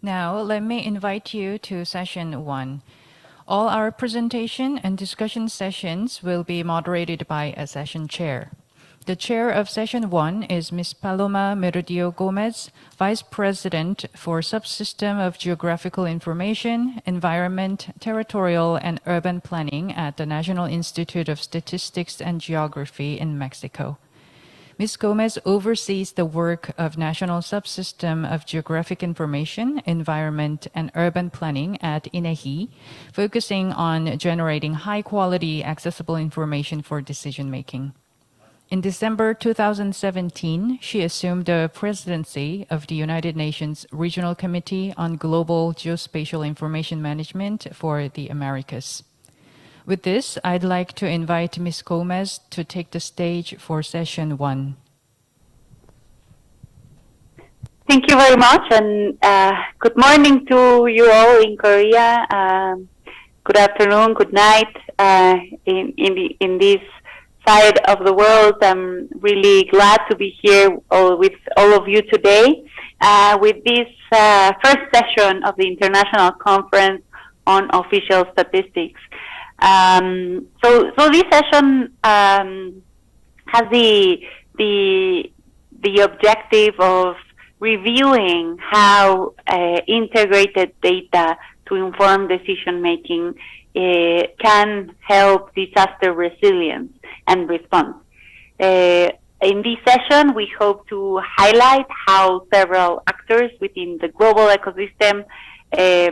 Now, let me invite you to session 1. All our presentation and discussion sessions will be moderated by a session chair. The chair of session 1 is Ms. Paloma Merodio Gomez, Vice President for Subsystem of Geographical Information, Environment, Territorial, and Urban Planning at the National Institute of Statistics and Geography in Mexico. Ms. Gomez oversees the work of National Subsystem of Geographic Information, Environment, and Urban Planning at INEGI, focusing on generating high-quality, accessible information for decision-making. In December 2017, she assumed the presidency of the United Nations Regional Committee on Global Geospatial Information Management for the Americas. With this, I'd like to invite Ms. Gomez to take the stage for session 1. Thank you very much, and good morning to you all in Korea. Good afternoon, good night in this side of the world. I'm really glad to be here with all of you today with this first session of the International Conference on Official Statistics. So this session has the objective of reviewing how integrated data to inform decision making can help disaster resilience and response. In this session, we hope to highlight how several actors within the global ecosystem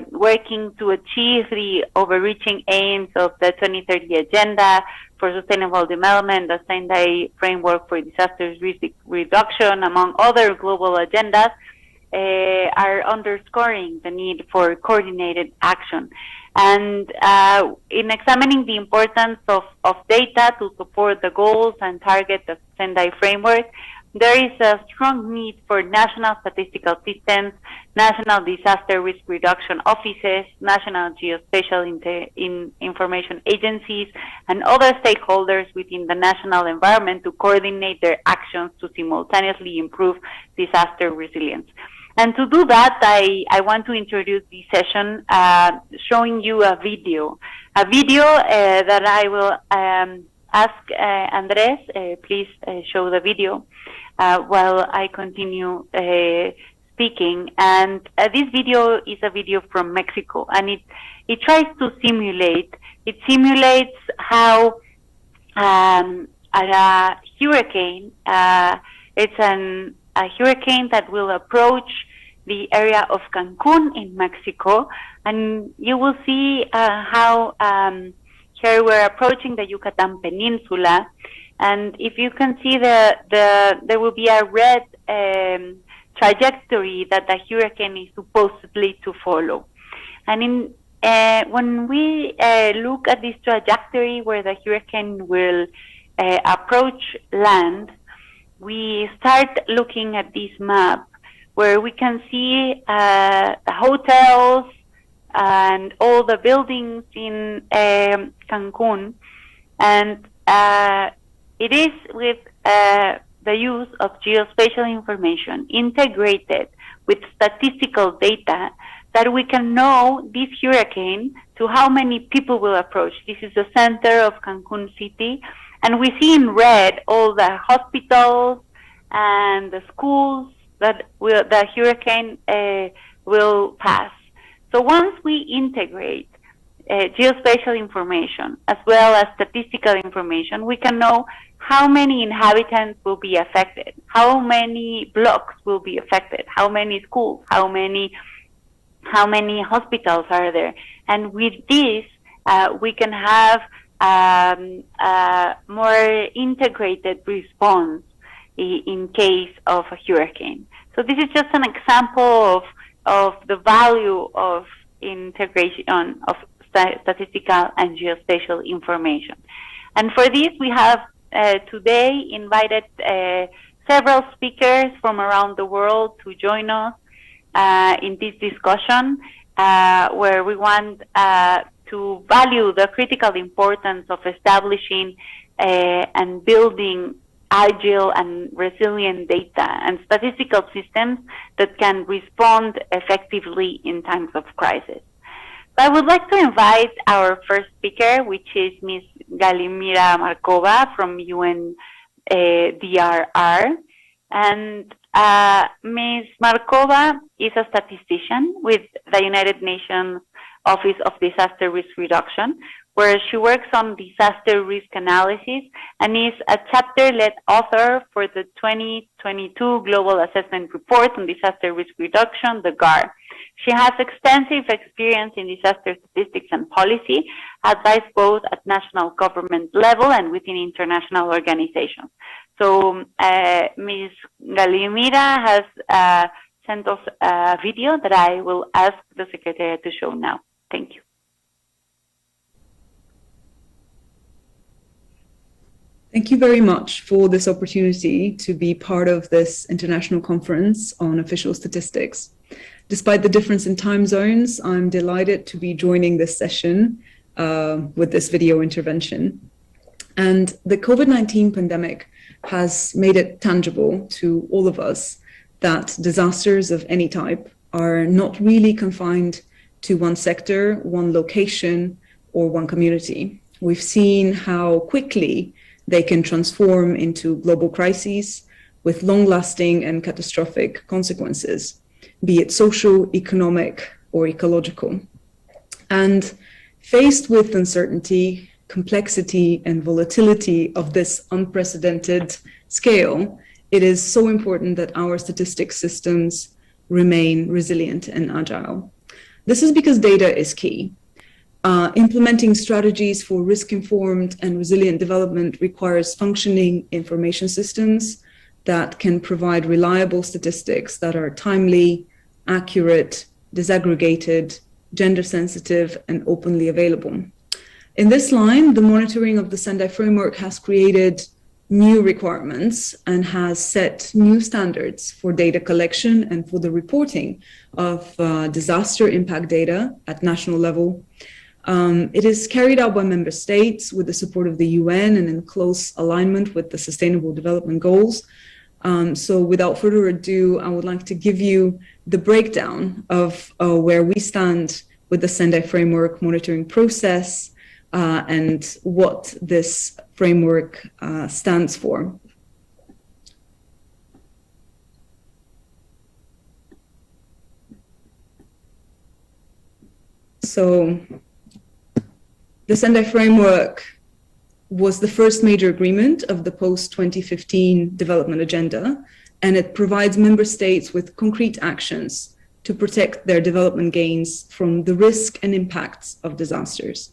working to achieve the overreaching aims of the 2030 Agenda for Sustainable Development, the Sendai Framework for Disaster Risk Reduction, among other global agendas, are underscoring the need for coordinated action. And in examining the importance of data to support the goals and targets of Sendai Framework, there is a strong need for national statistical systems, national disaster risk reduction offices, national geospatial information agencies, and other stakeholders within the national environment to coordinate their actions to simultaneously improve disaster resilience. And to do that, I want to introduce this session showing you a video that I will ask Andres, please show the video while I continue speaking. And this video is a video from Mexico, and it tries to simulate how a hurricane, it's a hurricane that will approach the area of Cancun in Mexico, and you will see how here we're approaching the Yucatan Peninsula, and if you can see there will be a red trajectory that the hurricane is supposedly to follow. And when we look at this trajectory where the hurricane will approach land, we start looking at this map where we can see the hotels and all the buildings in Cancun, and it is with the use of geospatial information integrated with statistical data that we can know this hurricane to how many people will approach. This is the center of Cancun City, and we see in red all the hospitals and the schools that the hurricane will pass. So once we integrate geospatial information as well as statistical information, we can know how many inhabitants will be affected, how many blocks will be affected, how many schools, how many hospitals are there. And with this, we can have a more integrated response in case of a hurricane. So this is just an example of the value of integration of statistical and geospatial information. And for this, we have today invited several speakers from around the world to join us in this discussion, where we want to value the critical importance of establishing and building agile and resilient data and statistical systems that can respond effectively in times of crisis. So I would like to invite our first speaker, which is Ms. Galimira Markova from UNDRR. And Ms. Markova is a statistician with the United Nations Office of Disaster Risk Reduction, where she works on disaster risk analysis and is a chapter-led author for the 2022 Global Assessment Report on Disaster Risk Reduction, the GAR. She has extensive experience in disaster statistics and policy, advice both at national government level and within international organizations. So Ms. Galimira has sent us a video that I will ask the Secretariat to show now. Thank you. Thank you very much for this opportunity to be part of this international conference on official statistics. Despite the difference in time zones, I'm delighted to be joining this session with this video intervention. And the COVID-19 pandemic has made it tangible to all of us that disasters of any type are not really confined to one sector, one location, or one community. We've seen how quickly they can transform into global crises with long-lasting and catastrophic consequences, be it social, economic, or ecological. And faced with uncertainty, complexity, and volatility of this unprecedented scale, it is so important that our statistics systems remain resilient and agile. This is because data is key. Implementing strategies for risk-informed and resilient development requires functioning information systems that can provide reliable statistics that are timely, accurate, disaggregated, gender-sensitive, and openly available. In this line, the monitoring of the Sendai framework has created new requirements and has set new standards for data collection and for the reporting of disaster impact data at national level. It is carried out by member states with the support of the UN and in close alignment with the Sustainable Development Goals. So without further ado, I would like to give you the breakdown of where we stand with the Sendai framework monitoring process and what this framework stands for. So the Sendai framework was the first major agreement of the post-2015 development agenda, and it provides member states with concrete actions to protect their development gains from the risk and impacts of disasters.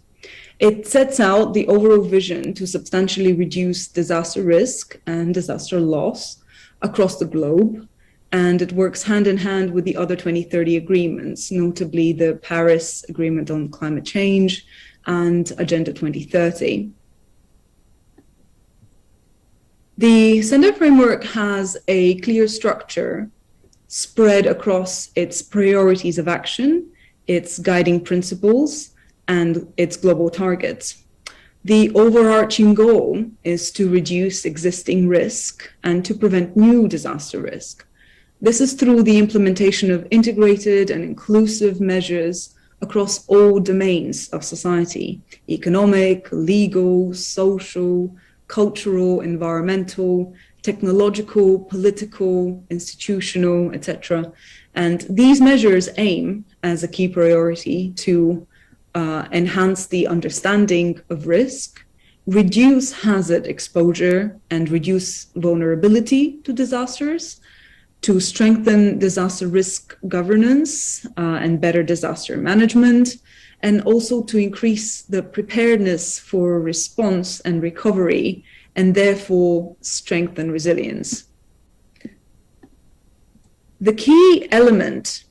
It sets out the overall vision to substantially reduce disaster risk and disaster loss across the globe, and it works hand in hand with the other 2030 agreements, notably the Paris Agreement on Climate Change and Agenda 2030. The Sendai framework has a clear structure spread across its priorities of action, its guiding principles, and its global targets. The overarching goal is to reduce existing risk and to prevent new disaster risk. This is through the implementation of integrated and inclusive measures across all domains of society: economic, legal, social, cultural, environmental, technological, political, institutional, etc. And these measures aim, as a key priority, to enhance the understanding of risk, reduce hazard exposure, and reduce vulnerability to disasters, to strengthen disaster risk governance and better disaster management, and also to increase the preparedness for response and recovery, and therefore strengthen resilience. The key element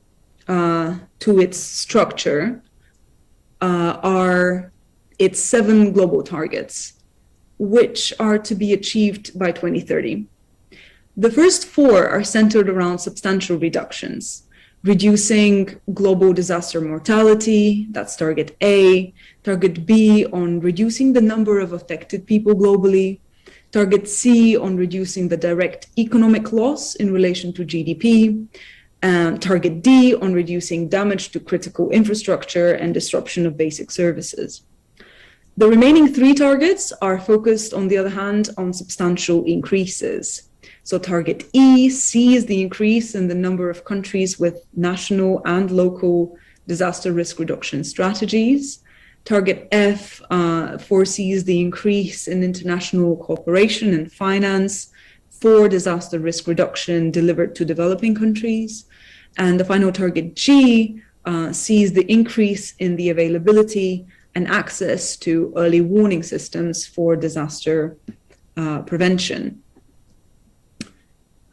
to its structure are its 7 global targets, which are to be achieved by 2030. The first 4 are centered around substantial reductions, reducing global disaster mortality, that's target A, target B on reducing the number of affected people globally, target C on reducing the direct economic loss in relation to GDP, target D on reducing damage to critical infrastructure and disruption of basic services. The remaining 3 targets are focused, on the other hand, on substantial increases. So target E sees the increase in the number of countries with national and local disaster risk reduction strategies. Target F foresees the increase in international cooperation and finance for disaster risk reduction delivered to developing countries. And the final target G sees the increase in the availability and access to early warning systems for disaster prevention.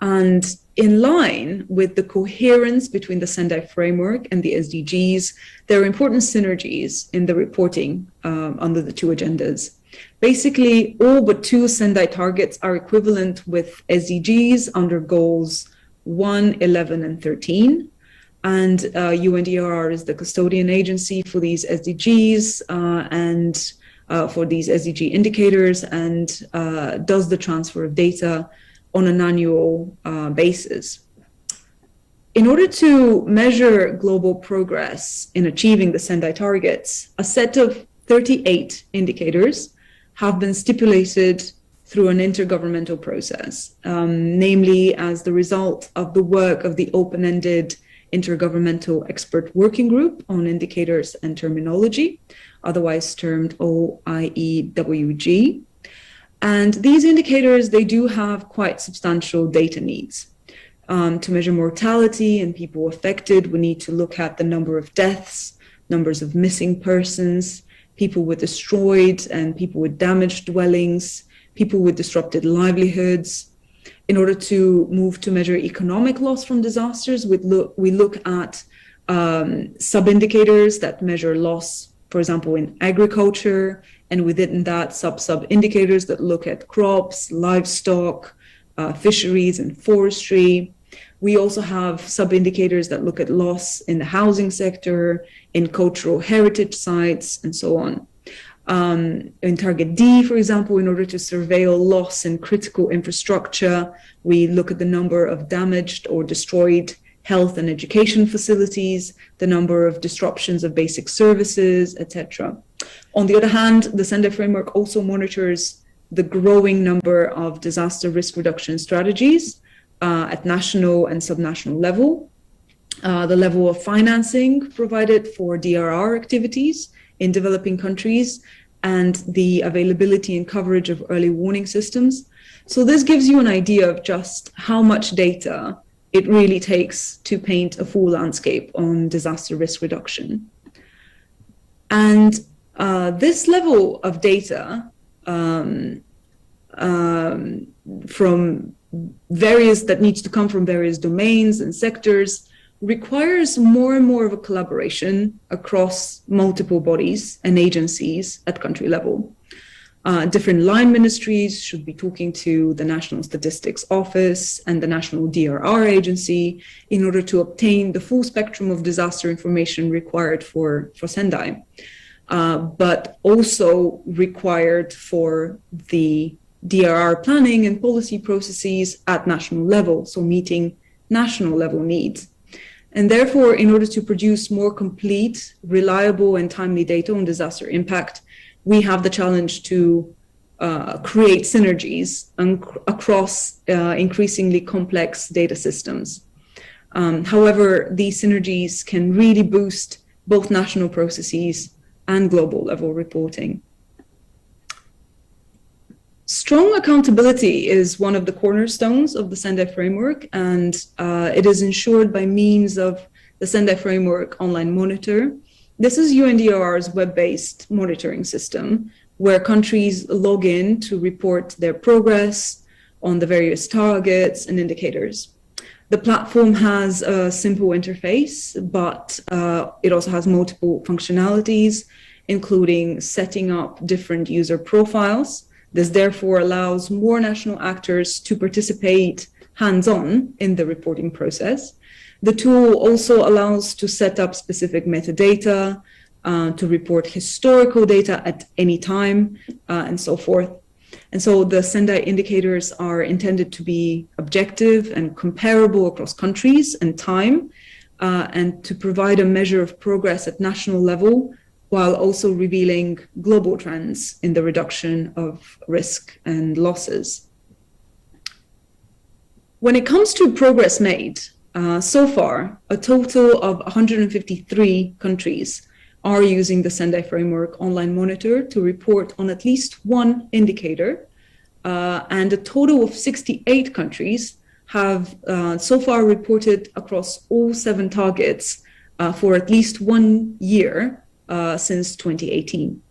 And in line with the coherence between the Sendai framework and the SDGs, there are important synergies in the reporting under the 2 agendas. Basically, all but 2 Sendai targets are equivalent with SDGs under goals 1, 11, and 13. And UNDRR is the custodian agency for these SDGs and for these SDG indicators, and does the transfer of data on an annual basis. In order to measure global progress in achieving the Sendai targets, a set of 38 indicators have been stipulated through an intergovernmental process, namely as the result of the work of the open-ended Intergovernmental Expert Working Group on Indicators and Terminology, otherwise termed OIEWG. And these indicators, they do have quite substantial data needs. To measure mortality and people affected, we need to look at the number of deaths, numbers of missing persons, people with destroyed and people with damaged dwellings, people with disrupted livelihoods. In order to move to measure economic loss from disasters, we look at sub-indicators that measure loss, for example, in agriculture, and within that, sub-indicators that look at crops, livestock, fisheries, and forestry. We also have sub-indicators that look at loss in the housing sector, in cultural heritage sites, and so on. In target D, for example, in order to surveil loss in critical infrastructure, we look at the number of damaged or destroyed health and education facilities, the number of disruptions of basic services, etc. On the other hand, the Sendai framework also monitors the growing number of disaster risk reduction strategies at national and subnational level, the level of financing provided for DRR activities in developing countries, and the availability and coverage of early warning systems. So this gives you an idea of just how much data it really takes to paint a full landscape on disaster risk reduction. And this level of data from various, that needs to come from various domains and sectors, requires more and more of a collaboration across multiple bodies and agencies at country level. Different line ministries should be talking to the National Statistics Office and the National DRR Agency in order to obtain the full spectrum of disaster information required for Sendai, but also required for the DRR planning and policy processes at national level, so meeting national level needs. And therefore, in order to produce more complete, reliable, and timely data on disaster impact, we have the challenge to create synergies across increasingly complex data systems. However, these synergies can really boost both national processes and global level reporting. Strong accountability is one of the cornerstones of the Sendai framework, and it is ensured by means of the Sendai framework online monitor. This is UNDRR's web-based monitoring system where countries log in to report their progress on the various targets and indicators. The platform has a simple interface, but it also has multiple functionalities, including setting up different user profiles. This therefore allows more national actors to participate hands-on in the reporting process. The tool also allows to set up specific metadata, to report historical data at any time, and so forth. And so the Sendai indicators are intended to be objective and comparable across countries and time, and to provide a measure of progress at national level, while also revealing global trends in the reduction of risk and losses. When it comes to progress made, so far, a total of 153 countries are using the Sendai Framework Online Monitor to report on at least one indicator, and a total of 68 countries have so far reported across all 7 targets for at least 1 year since 2018.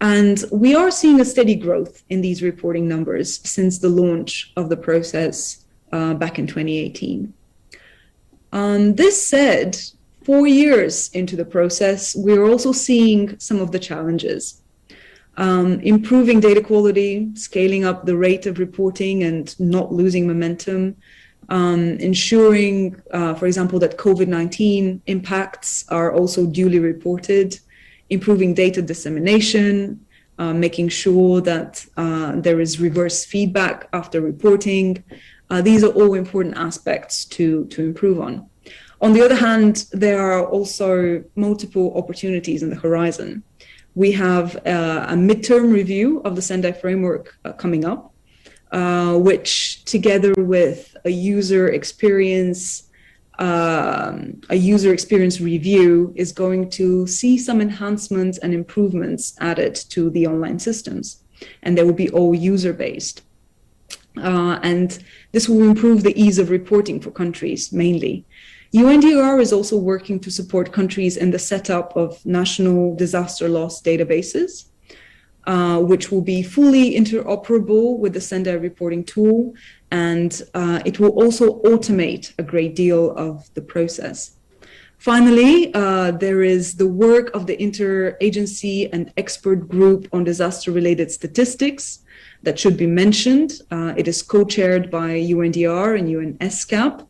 And we are seeing a steady growth in these reporting numbers since the launch of the process back in 2018. This said, 4 years into the process, we're also seeing some of the challenges. Improving data quality, scaling up the rate of reporting and not losing momentum, ensuring, for example, that COVID-19 impacts are also duly reported, improving data dissemination, making sure that there is reverse feedback after reporting. These are all important aspects to improve on. On the other hand, there are also multiple opportunities in the horizon. We have a midterm review of the Sendai framework coming up, which together with a user experience review is going to see some enhancements and improvements added to the online systems, and they will be all user-based. And this will improve the ease of reporting for countries mainly. UNDR is also working to support countries in the setup of national disaster loss databases, which will be fully interoperable with the Sendai reporting tool, and it will also automate a great deal of the process. Finally, there is the work of the Interagency and Expert Group on Disaster-Related Statistics that should be mentioned. It is co-chaired by UNDR and UNESCAP.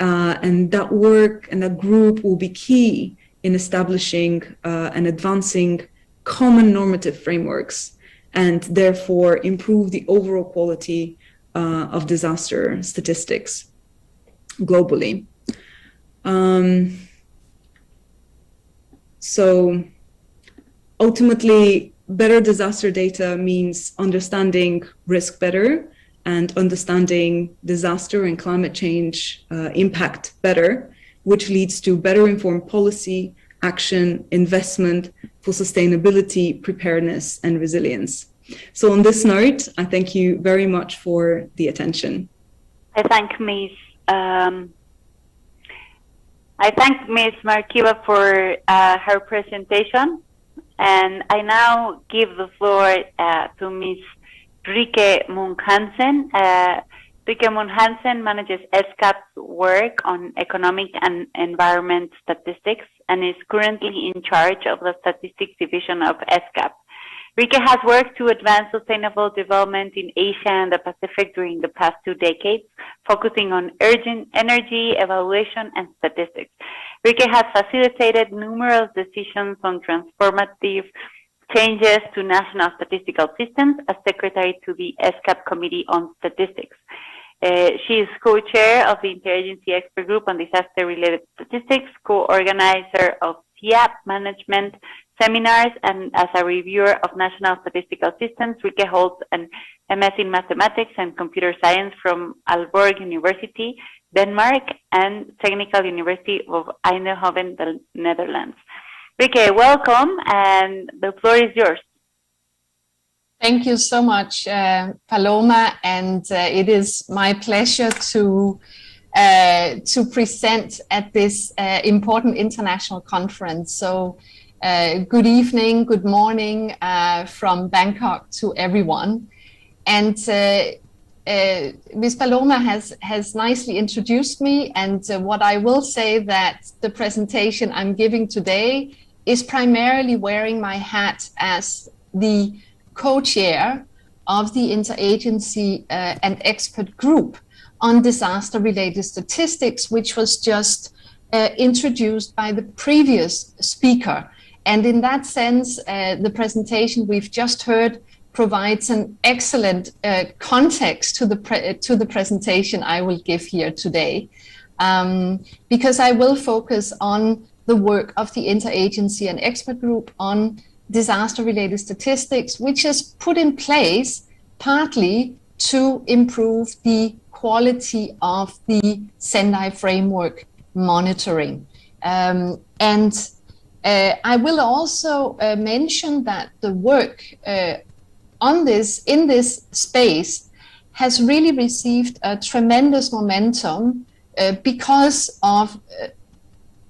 And that work and that group will be key in establishing and advancing common normative frameworks, and therefore improve the overall quality of disaster statistics globally. So ultimately, better disaster data means understanding risk better and understanding disaster and climate change impact better, which leads to better informed policy, action, investment for sustainability, preparedness, and resilience. So on this note, I thank you very much for the attention. I thank Ms. Markiva for her presentation, and I now give the floor to Ms. Rike Munk-Hansen. Rike Munk-Hansen manages ESCAP's work on economic and environment statistics and is currently in charge of the statistics division of ESCAP. Rike has worked to advance sustainable development in Asia and the Pacific during the past 2 decades, focusing on urgent energy, evaluation, and statistics. Rike has facilitated numerous decisions on transformative changes to national statistical systems as secretary to the ESCAP Committee on Statistics. She is co-chair of the Interagency Expert Group on Disaster-Related Statistics, co-organizer of TIAP management seminars, and as a reviewer of national statistical systems. Rike holds an MS in Mathematics and Computer Science from Aalborg University, Denmark, and Technical University of Eindhoven, the Netherlands. Rike, welcome, and the floor is yours. Thank you so much, Paloma, and it is my pleasure to present at this important international conference. So good evening, good morning from Bangkok to everyone. And Ms. Paloma has nicely introduced me, and what I will say that the presentation I'm giving today is primarily wearing my hat as the co-chair of the Interagency and Expert Group on Disaster-Related Statistics, which was just introduced by the previous speaker. And in that sense, the presentation we've just heard provides an excellent context to the presentation I will give here today, because I will focus on the work of the Interagency and Expert Group on disaster-related statistics, which is put in place partly to improve the quality of the Sendai framework monitoring. I will also mention that the work in this space has really received a tremendous momentum because of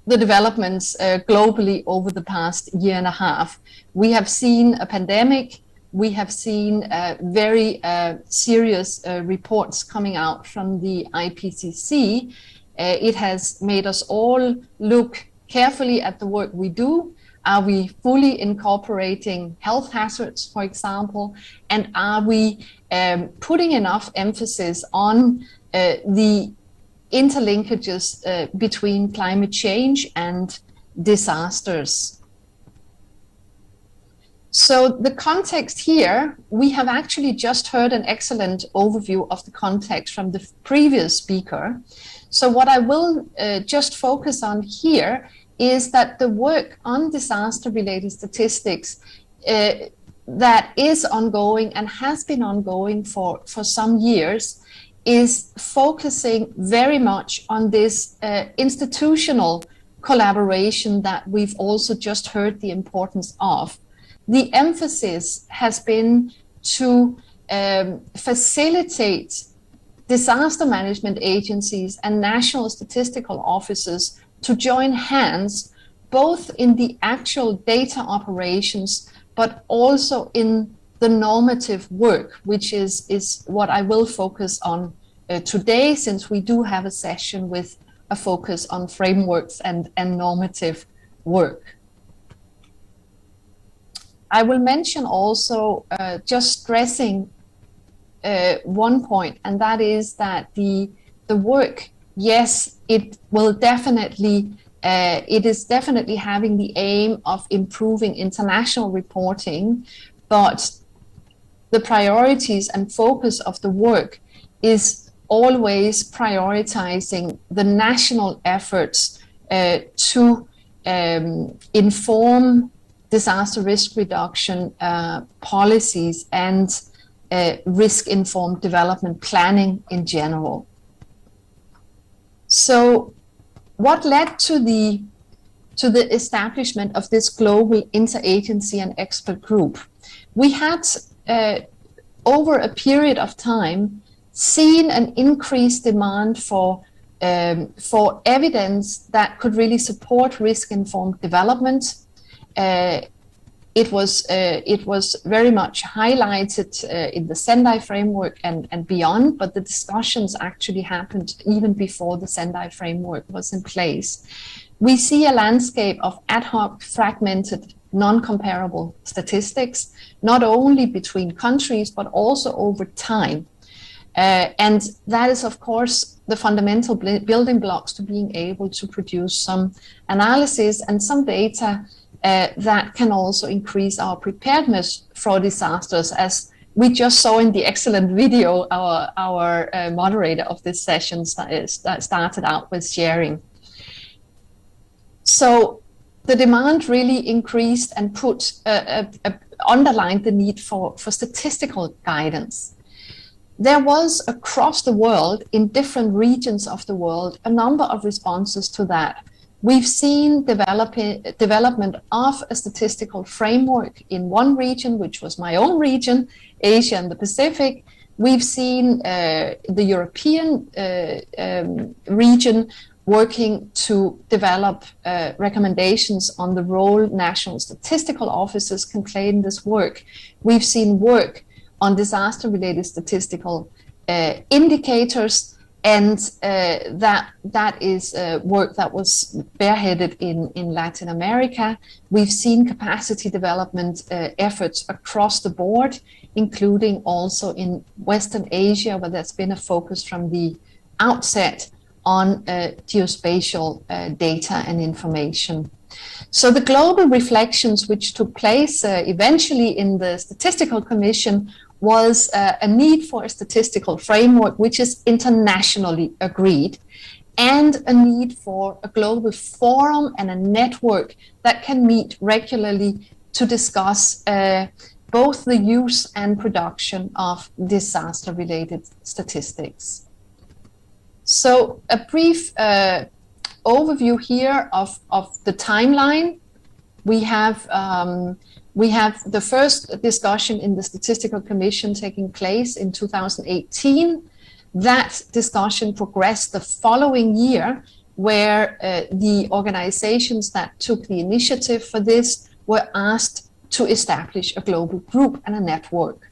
the developments globally over the past year and a half. We have seen a pandemic. We have seen very serious reports coming out from the IPCC. It has made us all look carefully at the work we do. Are we fully incorporating health hazards, for example? And are we putting enough emphasis on the interlinkages between climate change and disasters? So the context here, we have actually just heard an excellent overview of the context from the previous speaker. So what I will just focus on here is that the work on disaster-related statistics that is ongoing and has been ongoing for some years is focusing very much on this institutional collaboration that we've also just heard the importance of. The emphasis has been to facilitate disaster management agencies and national statistical offices to join hands, both in the actual data operations, but also in the normative work, which is what I will focus on today, since we do have a session with a focus on frameworks and normative work. I will mention also, just stressing one point, and that is that the work, yes, it will definitely, it is definitely having the aim of improving international reporting, but the priorities and focus of the work is always prioritizing the national efforts to inform disaster risk reduction policies and risk-informed development planning in general. So what led to the establishment of this global interagency and expert group? We had, over a period of time, seen an increased demand for evidence that could really support risk-informed development. It was very much highlighted in the Sendai framework and beyond, but the discussions actually happened even before the Sendai framework was in place. We see a landscape of ad hoc, fragmented, non-comparable statistics, not only between countries, but also over time. And that is, of course, the fundamental building blocks to being able to produce some analysis and some data that can also increase our preparedness for disasters, as we just saw in the excellent video our moderator of this session started out with sharing. So the demand really increased and underlined the need for statistical guidance. There was across the world, in different regions of the world, a number of responses to that. We've seen development of a statistical framework in one region, which was my own region, Asia and the Pacific. We've seen the European region working to develop recommendations on the role national statistical offices can play in this work. We've seen work on disaster-related statistical indicators, and that is work that was spearheaded in Latin America. We've seen capacity development efforts across the board, including also in Western Asia, where there's been a focus from the outset on geospatial data and information. So the global reflections which took place eventually in the Statistical Commission was a need for a statistical framework which is internationally agreed, and a need for a global forum and a network that can meet regularly to discuss both the use and production of disaster-related statistics. So a brief overview here of the timeline. We have the first discussion in the Statistical Commission taking place in 2018. That discussion progressed the following year, where the organizations that took the initiative for this were asked to establish a global group and a network.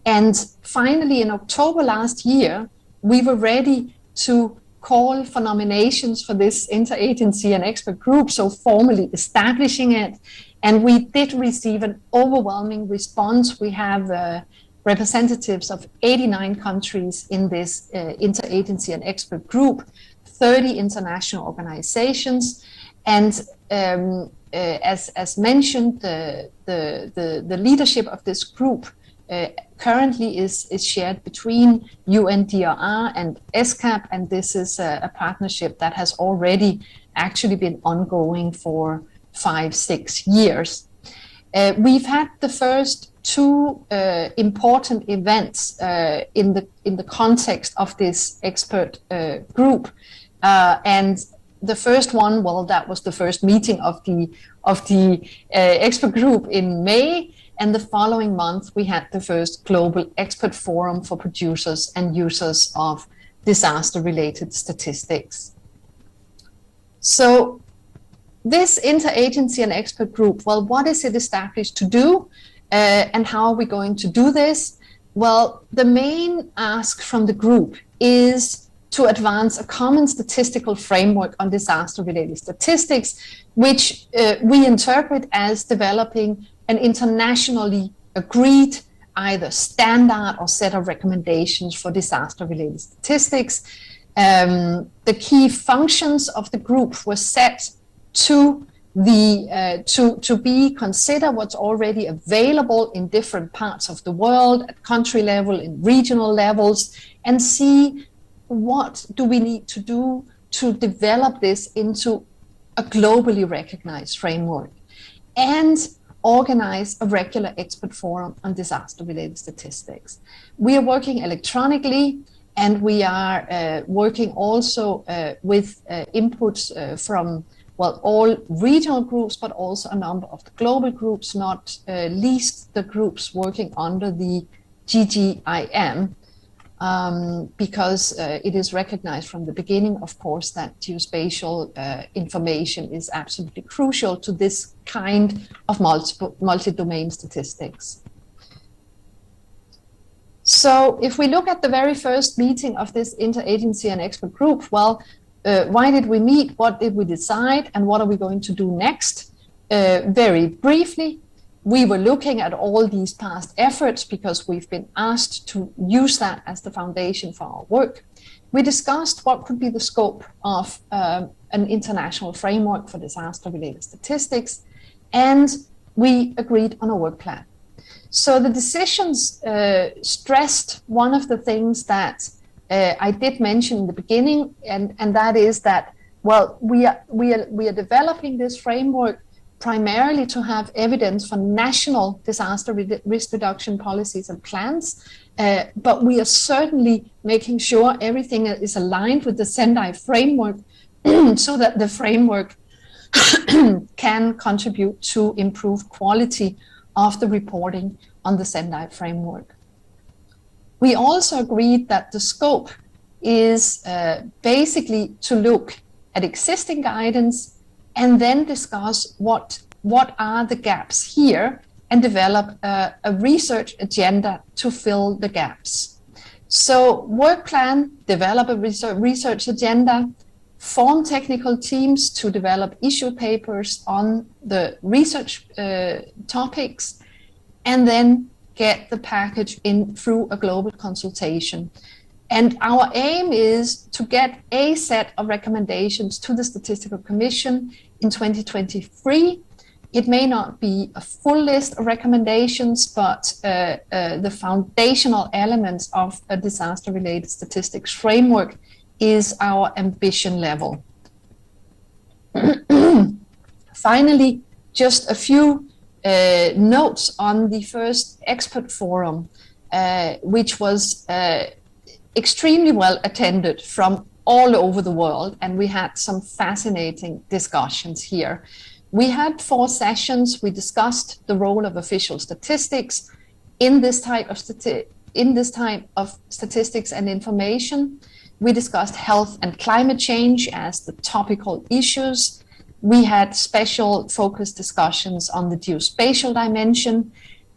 And finally, in October last year, we were ready to call for nominations for this interagency and expert group, so formally establishing it. And we did receive an overwhelming response. We have representatives of 89 countries in this interagency and expert group, 30 international organizations, and as mentioned, the leadership of this group currently is shared between UNDRR and ESCAP, and this is a partnership that has already actually been ongoing for 5-6 years. We've had the first two important events in the context of this expert group, and the first one, well, that was the first meeting of the expert group in May, and the following month we had the first global expert forum for producers and users of disaster-related statistics. So this interagency and expert group, well, what is it established to do? And how are we going to do this? Well, the main ask from the group is to advance a common statistical framework on disaster-related statistics, which we interpret as developing an internationally agreed either standard or set of recommendations for disaster-related statistics. The key functions of the group were set to be consider what's already available in different parts of the world at country level, in regional levels, and see what do we need to do to develop this into a globally recognized framework, and organize a regular expert forum on disaster-related statistics. We are working electronically, and we are working also with inputs from, well, all regional groups, but also a number of the global groups, not least the groups working under the GGIM, because it is recognized from the beginning, of course, that geospatial information is absolutely crucial to this kind of multi-domain statistics. So if we look at the very first meeting of this interagency and expert group, well, why did we meet? What did we decide? And what are we going to do next? Very briefly, we were looking at all these past efforts because we've been asked to use that as the foundation for our work. We discussed what could be the scope of an international framework for disaster-related statistics, and we agreed on a work plan. So the decisions stressed one of the things that I did mention in the beginning, and that is that, well, we are developing this framework primarily to have evidence for national disaster risk reduction policies and plans, but we are certainly making sure everything is aligned with the Sendai framework so that the framework can contribute to improved quality of the reporting on the Sendai framework. We also agreed that the scope is basically to look at existing guidance and then discuss what are the gaps here and develop a research agenda to fill the gaps. So work plan, develop a research agenda, form technical teams to develop issue papers on the research topics, and then get the package in through a global consultation. And our aim is to get a set of recommendations to the Statistical Commission in 2023. It may not be a full list of recommendations, but the foundational elements of a disaster-related statistics framework is our ambition level. Finally, just a few notes on the first expert forum, which was extremely well attended from all over the world, and we had some fascinating discussions here. We had 4 sessions. We discussed the role of official statistics in this type of statistics and information. We discussed health and climate change as the topical issues. We had special focused discussions on the geospatial dimension,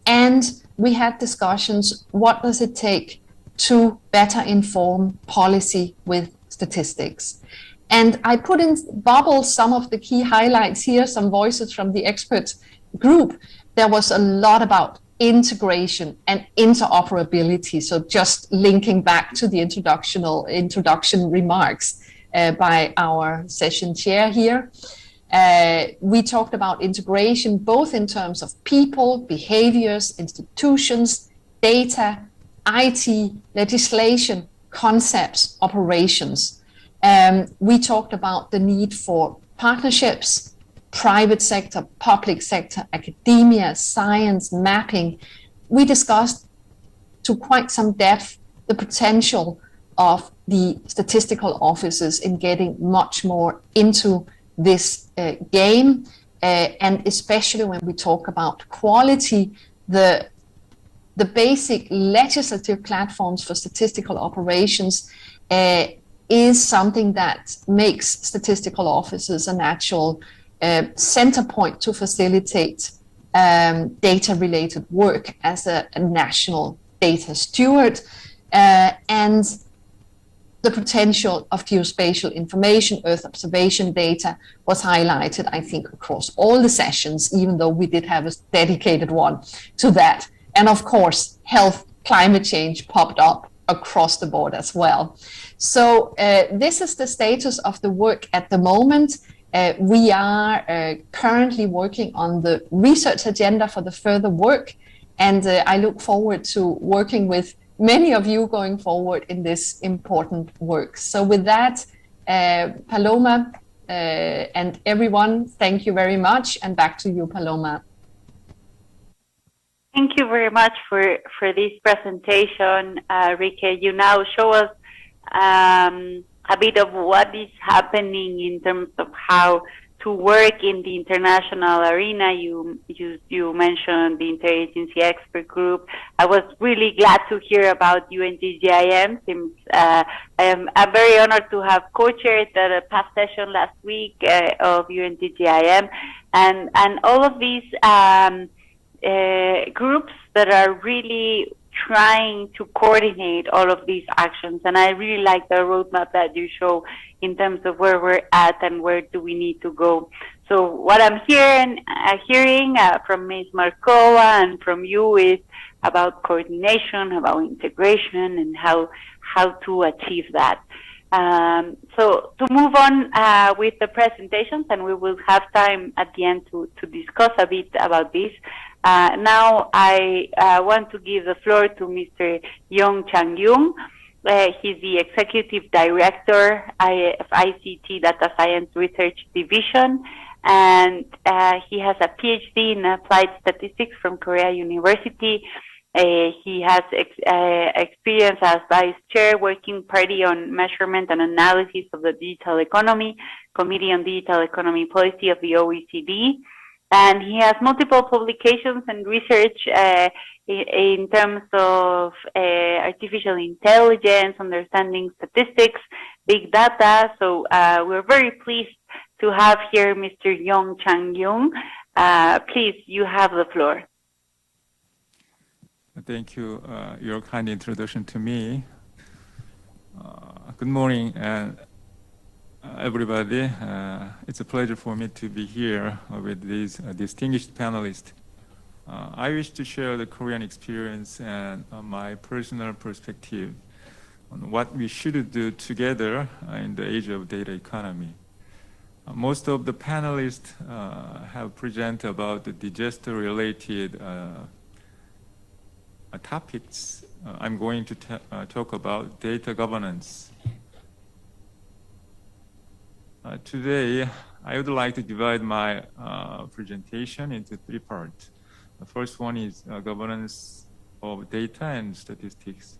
and we had discussions, what does it take to better inform policy with statistics? And I put in bubbles some of the key highlights here, some voices from the expert group. There was a lot about integration and interoperability. So just linking back to the introduction remarks by our session chair here. We talked about integration, both in terms of people, behaviors, institutions, data, IT, legislation, concepts, operations. We talked about the need for partnerships, private sector, public sector, academia, science, mapping. We discussed to quite some depth the potential of the statistical offices in getting much more into this game, and especially when we talk about quality, the basic legislative platforms for statistical operations is something that makes statistical offices a natural center point to facilitate data-related work as a national data steward, and the potential of geospatial information, Earth observation data was highlighted, I think, across all the sessions, even though we did have a dedicated one to that. And of course, health, climate change popped up across the board as well. So this is the status of the work at the moment. We are currently working on the research agenda for the further work, and I look forward to working with many of you going forward in this important work. So with that, Paloma and everyone, thank you very much, and back to you, Paloma. Thank you very much for this presentation, Rike. You now show us a bit of what is happening in terms of how to work in the international arena. You mentioned the Interagency expert group. I was really glad to hear about UNGGIM, since I'm very honored to have co-chaired the past session last week of UNGGIM, and all of these groups that are really trying to coordinate all of these actions. And I really like the roadmap that you show in terms of where we're at and where do we need to go. So what I'm hearing from Ms. Markova and from you is about coordination, about integration, and how to achieve that. So to move on with the presentations, and we will have time at the end to discuss a bit about this. Now I want to give the floor to Mr. Yong Chang-Yung. He's the Executive Director of ICT Data Science Research Division, and he has a PhD in Applied Statistics from Korea University. He has experience as Vice Chair, Working Party on Measurement and Analysis of the Digital Economy, Committee on Digital Economy Policy of the OECD. And he has multiple publications and research in terms of artificial intelligence, understanding statistics, big data. So we're very pleased to have here Mr. Yong Chang-Yung. Please, you have the floor. Thank you, your kind introduction to me. Good morning, everybody. It's a pleasure for me to be here with these distinguished panelists. I wish to share the Korean experience and my personal perspective on what we should do together in the age of data economy. Most of the panelists have presented about the disaster-related topics. I'm going to talk about data governance. Today, I would like to divide my presentation into 3 parts. The first one is governance of data and statistics.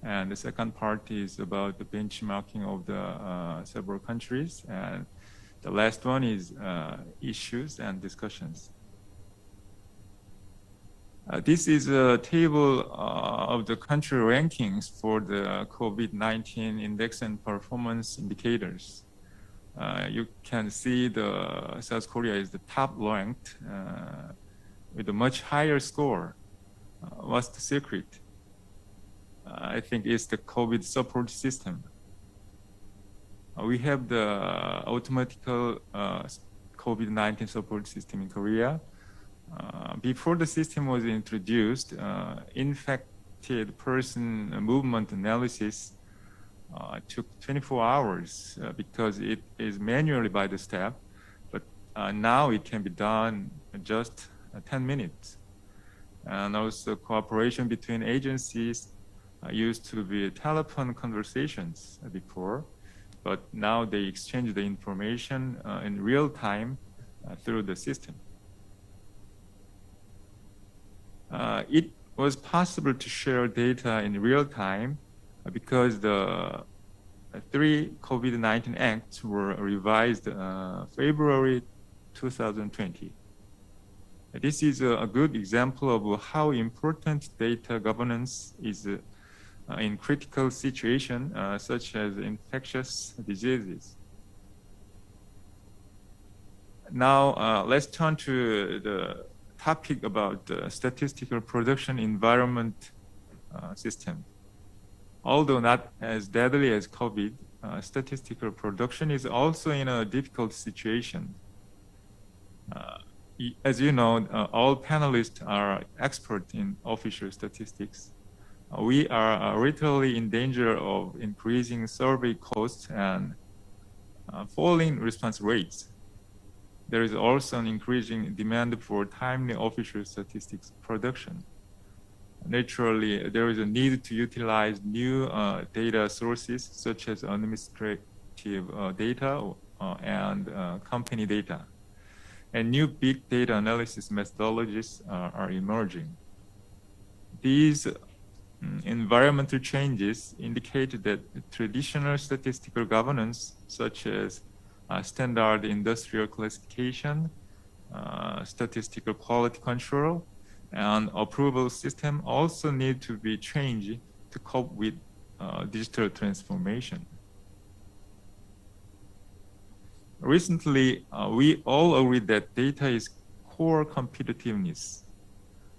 And the second part is about the benchmarking of the several countries. And the last one is issues and discussions. This is a table of the country rankings for the COVID-19 index and performance indicators. You can see the South Korea is the top ranked with a much higher score. What's the secret? I think it's the COVID support system. We have the automatic COVID-19 support system in Korea. Before the system was introduced, infected person movement analysis took 24 hours because it is manually by the staff, but now it can be done just 10 minutes. And also cooperation between agencies used to be telephone conversations before, but now they exchange the information in real time through the system. It was possible to share data in real time because the 3 COVID-19 acts were revised February 2020. This is a good example of how important data governance is in critical situations such as infectious diseases. Now, let's turn to the topic about the statistical production environment system. Although not as deadly as COVID, statistical production is also in a difficult situation. As you know, all panelists are experts in official statistics. We are literally in danger of increasing survey costs and falling response rates. There is also an increasing demand for timely official statistics production. Naturally, there is a need to utilize new data sources such as administrative data and company data. And new big data analysis methodologies are emerging. These environmental changes indicate that traditional statistical governance, such as standard industrial classification, statistical quality control, and approval system also need to be changed to cope with digital transformation. Recently, we all agree that data is core competitiveness,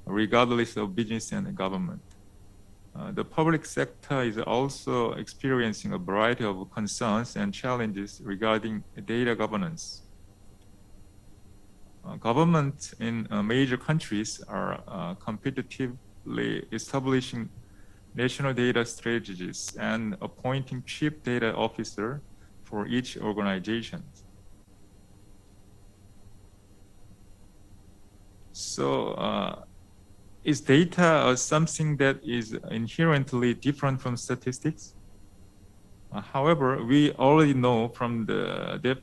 regardless of business and government. The public sector is also experiencing a variety of concerns and challenges regarding data governance. Governments in major countries are competitively establishing national data strategies and appointing chief data officer for each organization. So, is data something that is inherently different from statistics? However, we already know from the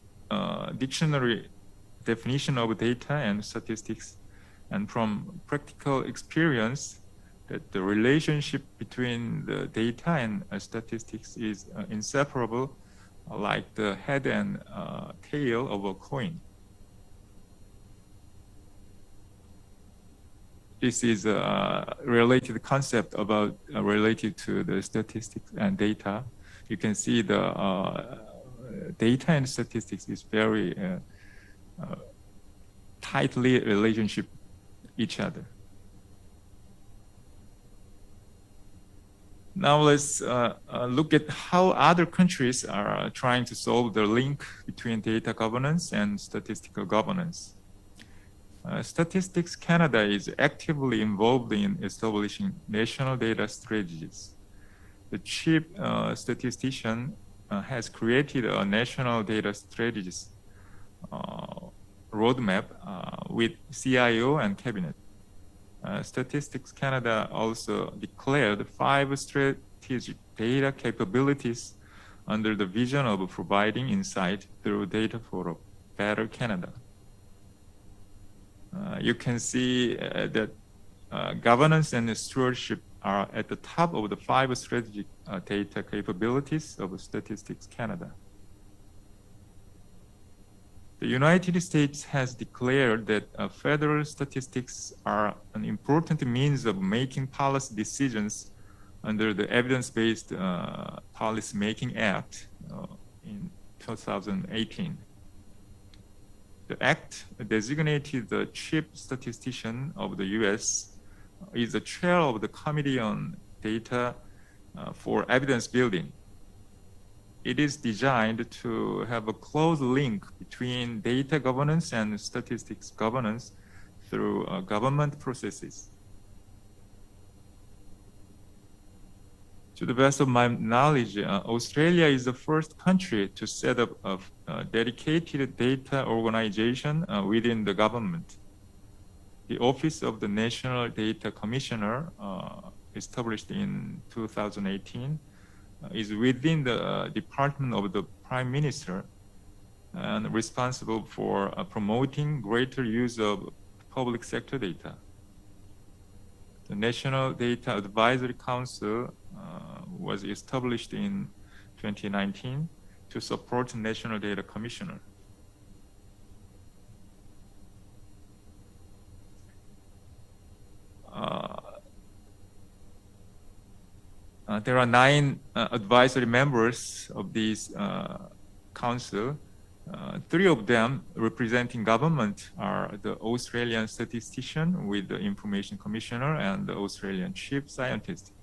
dictionary definition of data and statistics and from practical experience that the relationship between the data and statistics is inseparable, like the head and tail of a coin. This is a related concept about related to the statistics and data. You can see the data and statistics is very tightly relationship each other. Now let's look at how other countries are trying to solve the link between data governance and statistical governance. Statistics Canada is actively involved in establishing national data strategies. the chief statistician has created a national data strategies roadmap with CIO and cabinet. Statistics Canada also declared 5 strategic data capabilities under the vision of providing insight through data for a better Canada. You can see that governance and stewardship are at the top of the 5 strategic data capabilities of Statistics Canada. The United States has declared that federal statistics are an important means of making policy decisions under the Evidence-Based Policy-Making Act in 2018. The act designated the chief statistician of the U.S. is the chair of the Committee on Data for Evidence Building. It is designed to have a close link between data governance and statistics governance through government processes. To the best of my knowledge, Australia is the first country to set up a dedicated data organization within the government. The Office of the National Data Commissioner, established in 2018, is within the Department of the Prime Minister and responsible for promoting greater use of public sector data. The National Data Advisory Council was established in 2019 to support National Data Commissioner. There are 9 advisory members of this council. 3 of them representing government are the Australian statistician with the Information Commissioner and the Australian chief scientist.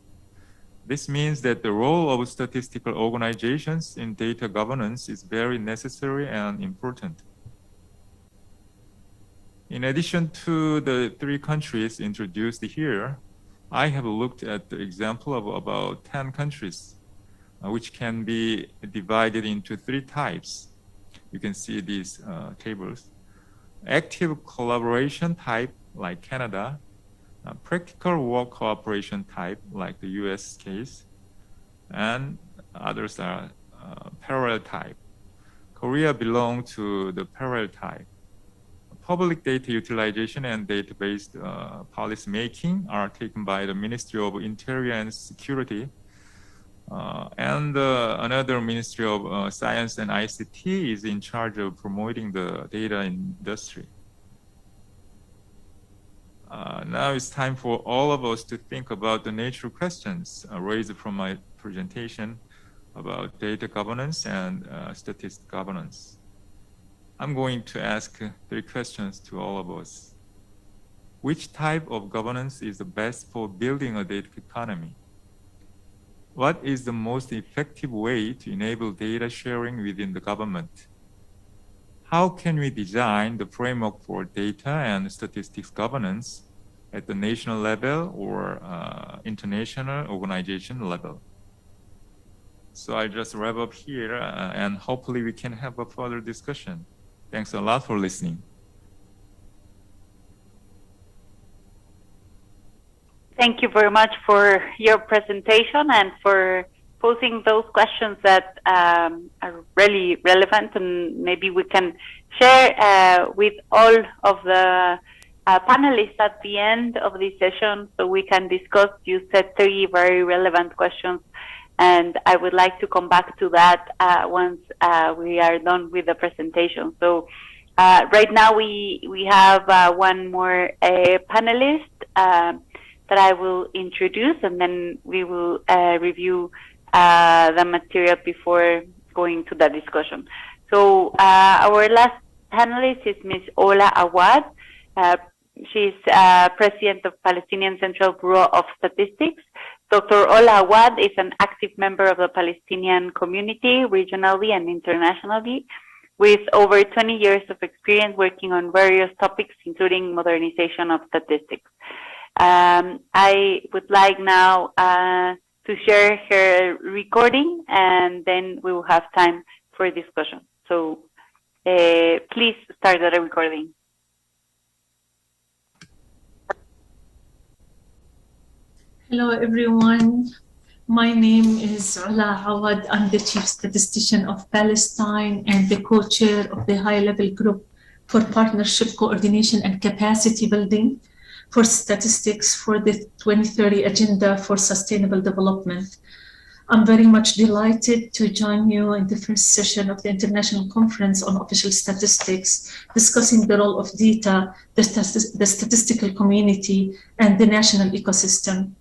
This means that the role of statistical organizations in data governance is very necessary and important. In addition to the 3 countries introduced here, I have looked at the example of about 10 countries, which can be divided into 3 types. You can see these tables. Active collaboration type, like Canada, practical work cooperation type, like the US case, and others are parallel type. Korea belongs to the parallel type. Public data utilization and data-based policy making are taken by the Ministry of Interior and Security, and another Ministry of Science and ICT is in charge of promoting the data industry. Now it's time for all of us to think about the natural questions raised from my presentation about data governance and statistics governance. I'm going to ask 3 questions to all of us. Which type of governance is the best for building a data economy? What is the most effective way to enable data sharing within the government? How can we design the framework for data and statistics governance at the national level or international organization level? So I just wrap up here and hopefully we can have a further discussion. Thanks a lot for listening. Thank you very much for your presentation and for posing those questions that are really relevant, and maybe we can share with all of the panelists at the end of this session so we can discuss. You said 3 very relevant questions, and I would like to come back to that once we are done with the presentation. So right now we have one more panelist that I will introduce, and then we will review the material before going to the discussion. So our last panelist is Ms. Ola Awad. She's President of Palestinian Central Bureau of Statistics. Dr. Ola Awad is an active member of the Palestinian community, regionally and internationally, with over 20 years of experience working on various topics, including modernization of statistics. I would like now share her recording, and then we will have time for discussion. So please start the recording. Hello, everyone. My name is Dr Olawad. I'm the Chief Statistician of Palestine and the co-chair of the high-level group for partnership coordination and capacity building for statistics for the 2030 Agenda for Sustainable Development. I'm very much delighted to join you in the first session of the International Conference on Official Statistics, discussing the role of data, the statistical community, and the national ecosystem.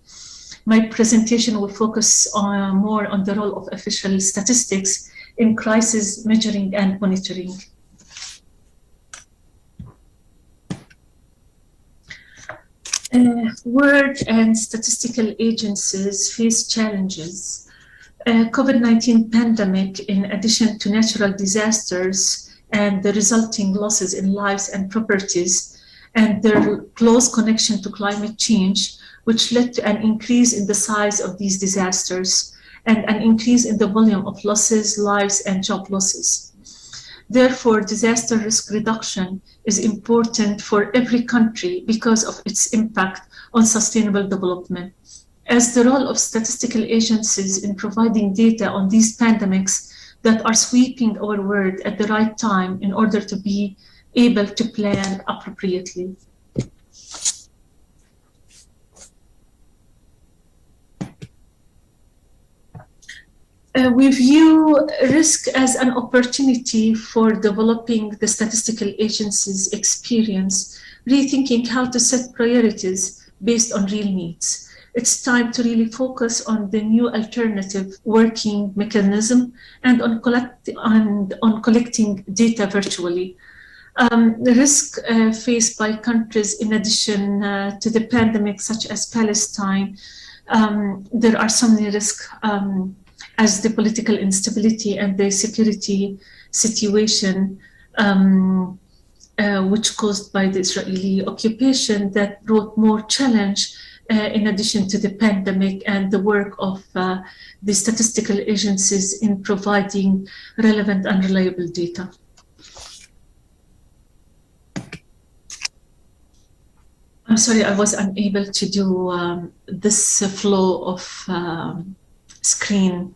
My presentation will focus more on the role of official statistics in crisis measuring and monitoring. World and statistical agencies face challenges. COVID-19 pandemic, in addition to natural disasters and the resulting losses in lives and properties, and their close connection to climate change, which led to an increase in the size of these disasters and an increase in the volume of losses, lives, and job losses. Therefore, disaster risk reduction is important for every country because of its impact on sustainable development. As the role of statistical agencies in providing data on these pandemics that are sweeping our world at the right time in order to be able to plan appropriately. We view risk as an opportunity for developing the statistical agency's experience, rethinking how to set priorities based on real needs. It's time to really focus on the new alternative working mechanism and on collecting data virtually. The risk faced by countries in addition to the pandemic, such as Palestine, there are so many risks as the political instability and the security situation, which caused by the Israeli occupation, that brought more challenge in addition to the pandemic and the work of the statistical agencies in providing relevant and reliable data. I'm sorry, I was unable to do this flow of screen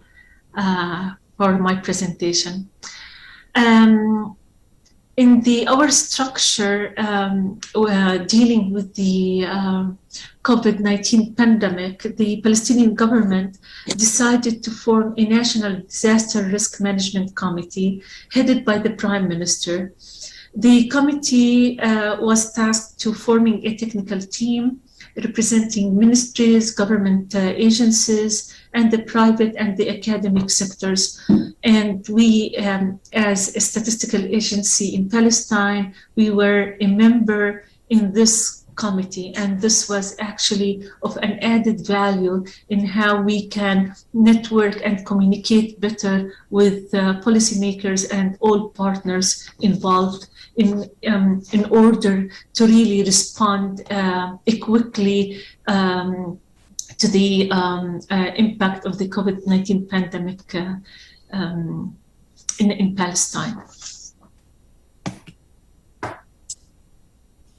for my presentation. In our structure, dealing with the COVID-19 pandemic, the Palestinian government decided to form a national disaster risk management committee headed by the Prime Minister. The committee was tasked to forming a technical team representing ministries, government agencies, and the private and the academic sectors. And we, as a statistical agency in Palestine, we were a member in this committee, and this was actually of an added value in how we can network and communicate better with policymakers and all partners involved in order to really respond quickly to the impact of the COVID-19 pandemic in Palestine.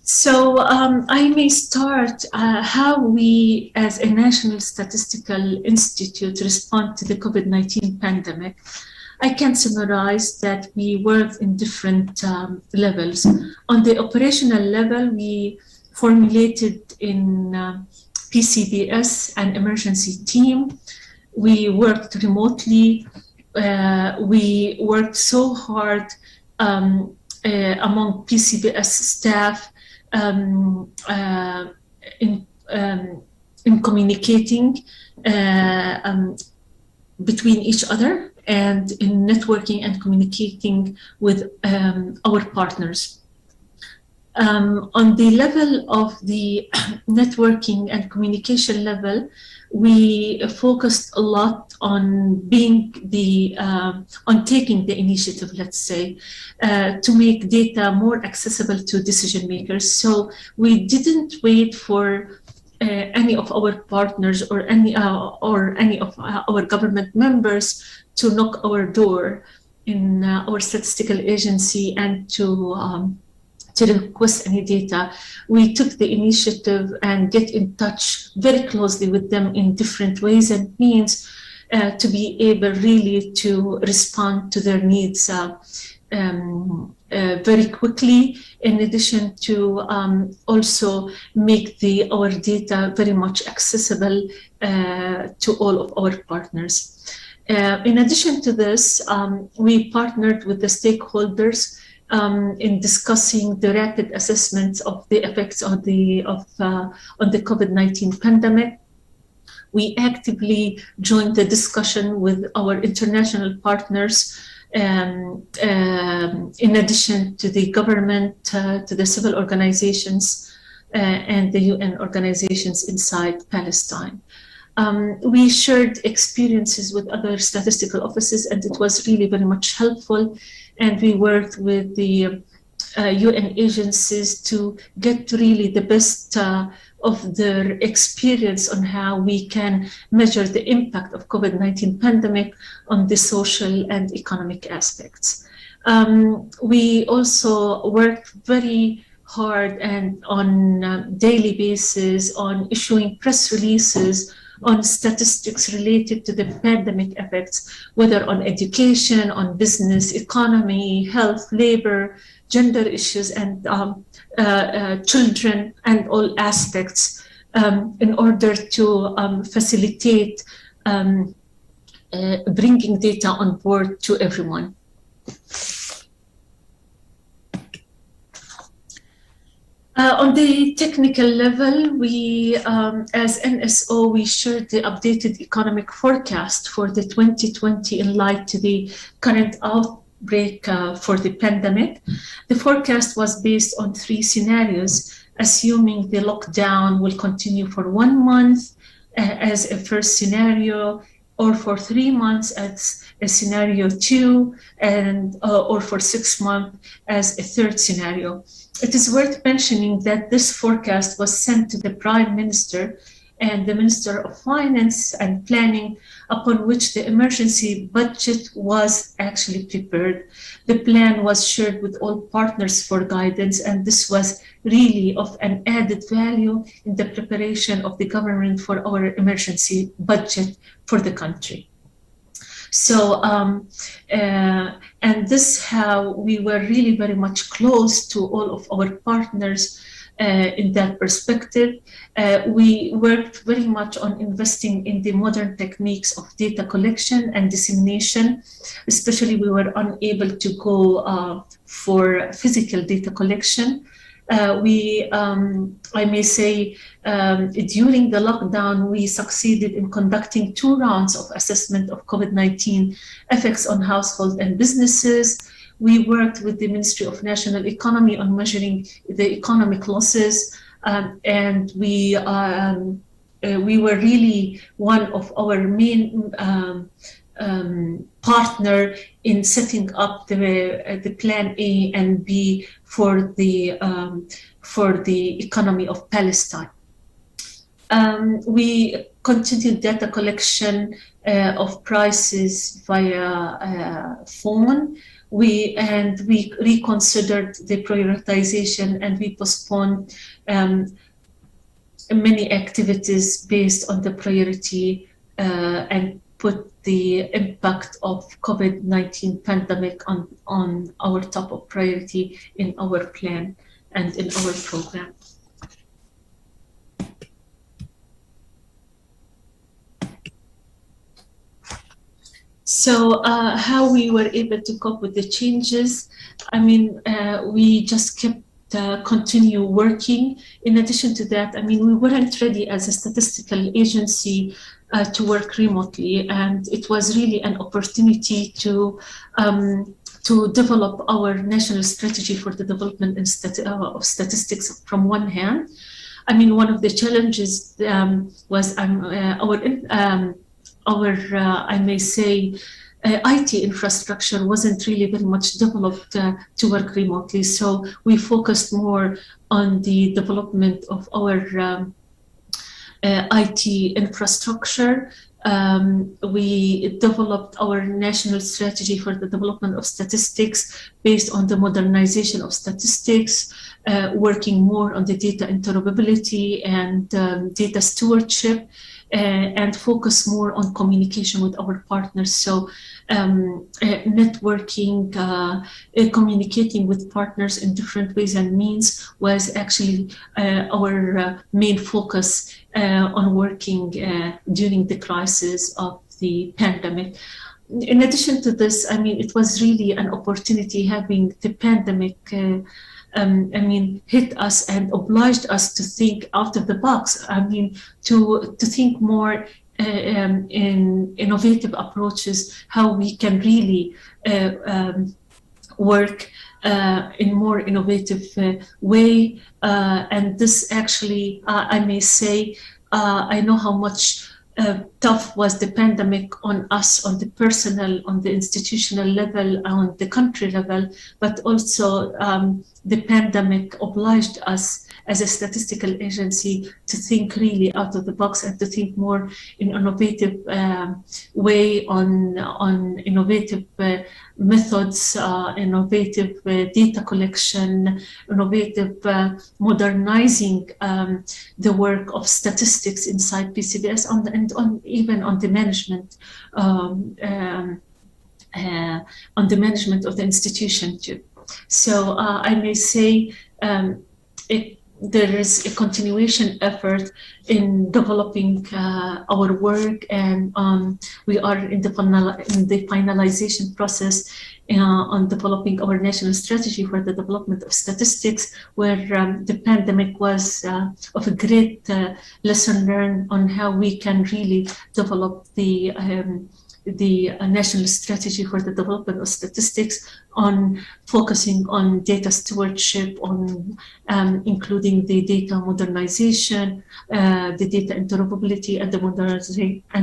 So I may start how we as a National Statistical Institute respond to the COVID-19 pandemic. I can summarize that we work in different levels. On the operational level, we formulated in PCBS an emergency team. We worked remotely. We worked so hard among PCBS staff in communicating between each other and in networking and communicating with our partners. On the level of the networking and communication level, we focused a lot on being on taking the initiative, let's say, to make data more accessible to decision makers. So we didn't wait for any of our partners or any of our government members to knock our door in our statistical agency and to request any data. We took the initiative and get in touch very closely with them in different ways and means to be able really to respond to their needs very quickly, in addition to also make our data very much accessible to all of our partners. In addition to this, we partnered with the stakeholders in discussing the rapid assessments of the effects on the COVID-19 pandemic. We actively joined the discussion with our international partners, in addition to the government, to the civil organizations, and the UN organizations inside Palestine. We shared experiences with other statistical offices, and it was really very much helpful. And we worked with the UN agencies to get really the best of their experience on how we can measure the impact of COVID-19 pandemic on the social and economic aspects. We also worked very hard and on a daily basis on issuing press releases on statistics related to the pandemic effects, whether on education, on business, economy, health, labor, gender issues, and children, and all aspects, in order to facilitate bringing data on board to everyone. On the technical level, we, as NSO, we shared the updated economic forecast for the 2020 in light to the current outbreak for the pandemic. The forecast was based on 3 scenarios, assuming the lockdown will continue for 1 month as a first scenario, or for 3 months as a scenario 2, and or for 6 months as a third scenario. It is worth mentioning that this forecast was sent to the Prime Minister and the Minister of Finance and Planning, upon which the emergency budget was actually prepared. The plan was shared with all partners for guidance, and this was really of an added value in the preparation of the government for our emergency budget for the country. So, and this how we were really very much close to all of our partners in that perspective. We worked very much on investing in the modern techniques of data collection and dissemination. Especially, we were unable to go for physical data collection. I may say, during the lockdown, we succeeded in conducting 2 rounds of assessment of COVID-19 effects on households and businesses. We worked with the Ministry of National Economy on measuring the economic losses, and we were really one of our main partner in setting up the plan A and B for the economy of Palestine. We continued data collection of prices via phone. We reconsidered the prioritization, and we postponed many activities based on the priority and put the impact of COVID-19 pandemic on our top of priority in our plan and in our program. So how we were able to cope with the changes, I mean, we just kept continue working. In addition to that, I mean, we weren't ready as a statistical agency to work remotely, and it was really an opportunity to develop our national strategy for the development of statistics from one hand. I mean, one of the challenges was our I may say, IT infrastructure wasn't really very much developed to work remotely. So we focused more on the development of our IT infrastructure. We developed our national strategy for the development of statistics based on the modernization of statistics, working more on the data interoperability and data stewardship, and focus more on communication with our partners. So networking, communicating with partners in different ways and means was actually our main focus on working during the crisis of the pandemic. In addition to this, I mean, it was really an opportunity having the pandemic hit us and obliged us to think out of the box. I mean, to think more in innovative approaches, how we can really work in more innovative way. And this actually, I may say, I know how much tough was the pandemic on us, on the personal, on the institutional level, on the country level, but also the pandemic obliged us as a statistical agency to think really out of the box and to think more in innovative way on innovative methods, innovative data collection, innovative modernizing the work of statistics inside PCBS and even on the management on the management of the institution too. So I may say there is a continuation effort in developing our work, and we are in the finalization process on developing our national strategy for the development of statistics, where the pandemic was of a great lesson learned on how we can really develop the national strategy for the development of statistics, on focusing on data stewardship, on including the data modernization, the data interoperability, and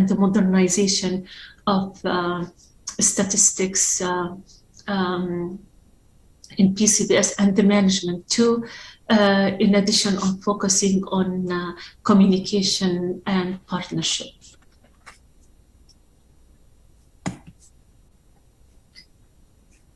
the modernization of statistics in PCBS and the management too. In addition, on focusing on communication and partnership.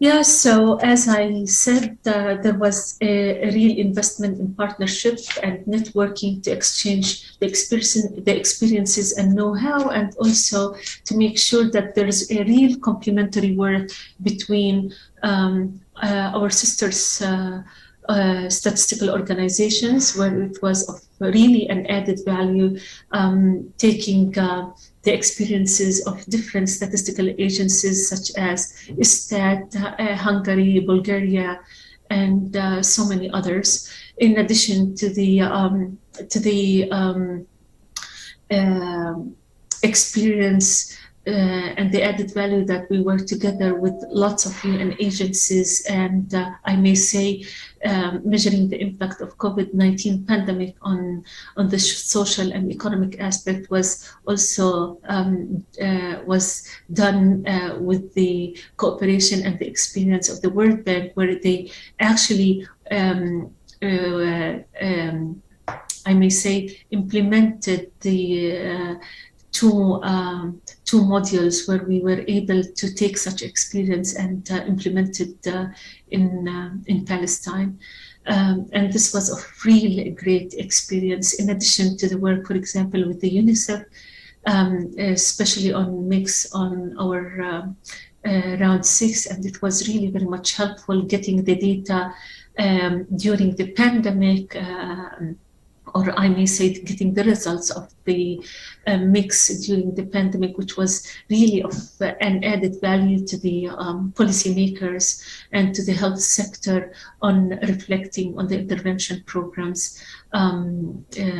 Yeah, so as I said, there was a real investment in partnership and networking to exchange the experiences and know-how, and also to make sure that there is a real complementary work between our sisters statistical organizations, where it was of really an added value, taking the experiences of different statistical agencies such as Stat, Hungary, Bulgaria, and so many others, in addition to the experience and the added value that we work together with lots of UN agencies, and I may say measuring the impact of COVID-19 pandemic on the social and economic aspect was also was done with the cooperation and the experience of the World Bank, where they actually I may say implemented the two modules where we were able to take such experience and implement it in Palestine. And this was a really great experience, in addition to the work, for example, with the UNICEF, especially on mix on our round 6, and it was really very much helpful getting the data during the pandemic, or I may say getting the results of the mix during the pandemic, which was really of an added value to the policymakers and to the health sector on reflecting on the intervention programs during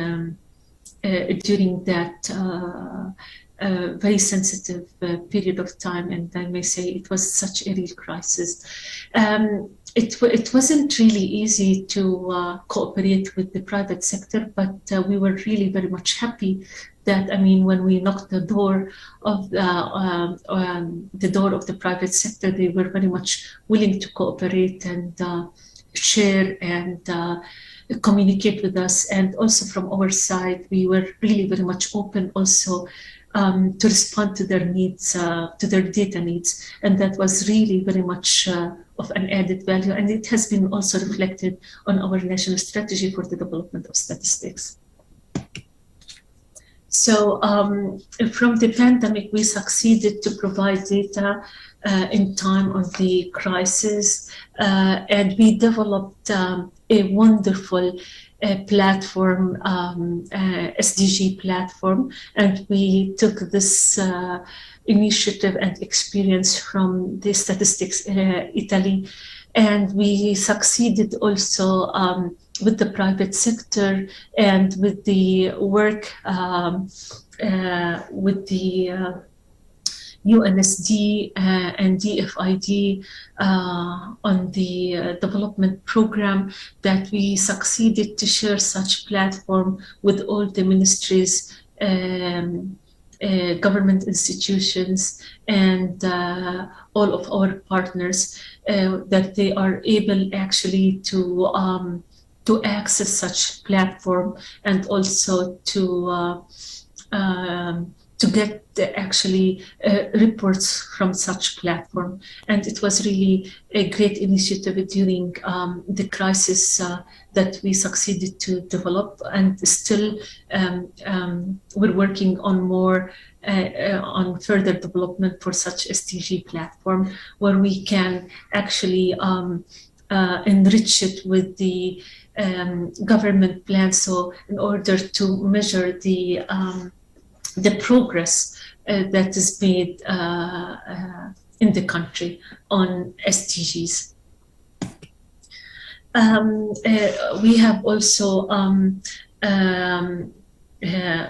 that very sensitive period of time. And I may say it was such a real crisis. It wasn't really easy to cooperate with the private sector, but we were really very much happy that, I mean, when we knocked the door of the private sector, they were very much willing to cooperate and share and communicate with us. And also from our side, we were really very much open also to respond to their needs, to their data needs. And that was really very much of an added value. And it has been also reflected on our national strategy for the development of statistics. So from the pandemic, we succeeded to provide data in time of the crisis, and we developed a wonderful platform, SDG platform, and we took this initiative and experience from the Statistics Italy, and we succeeded also with the private sector and with the work with the UNSD and DFID on the development program, that we succeeded to share such platform with all the ministries, government institutions, and all of our partners, that they are able actually to access such platform, and also to get actually reports from such platform. And it was really a great initiative during the crisis that we succeeded to develop, and still we're working on more on further development for such SDG platform, where we can actually enrich it with the government plan. So in order to measure the progress that is made in the country on SDGs. We have also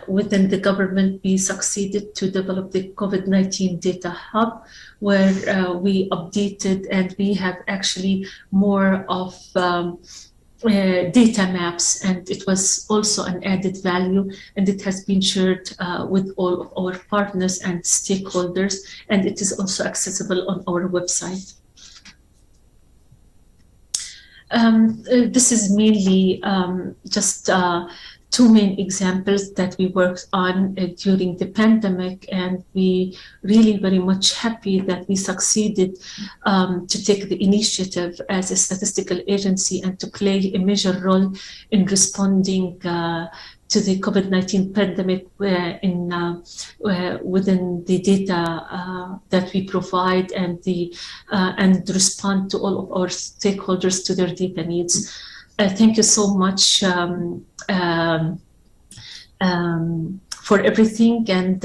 within the government, we succeeded to develop the COVID-19 data hub, where we updated, and we have actually more of data maps, and it was also an added value, and it has been shared with all of our partners and stakeholders, and it is also accessible on our website. This is mainly just two main examples that we worked on during the pandemic, and we really very much happy that we succeeded to take the initiative as a statistical agency and to play a major role in responding to the COVID-19 pandemic within the data that we provide, and respond to all of our stakeholders to their data needs. Thank you so much for everything, and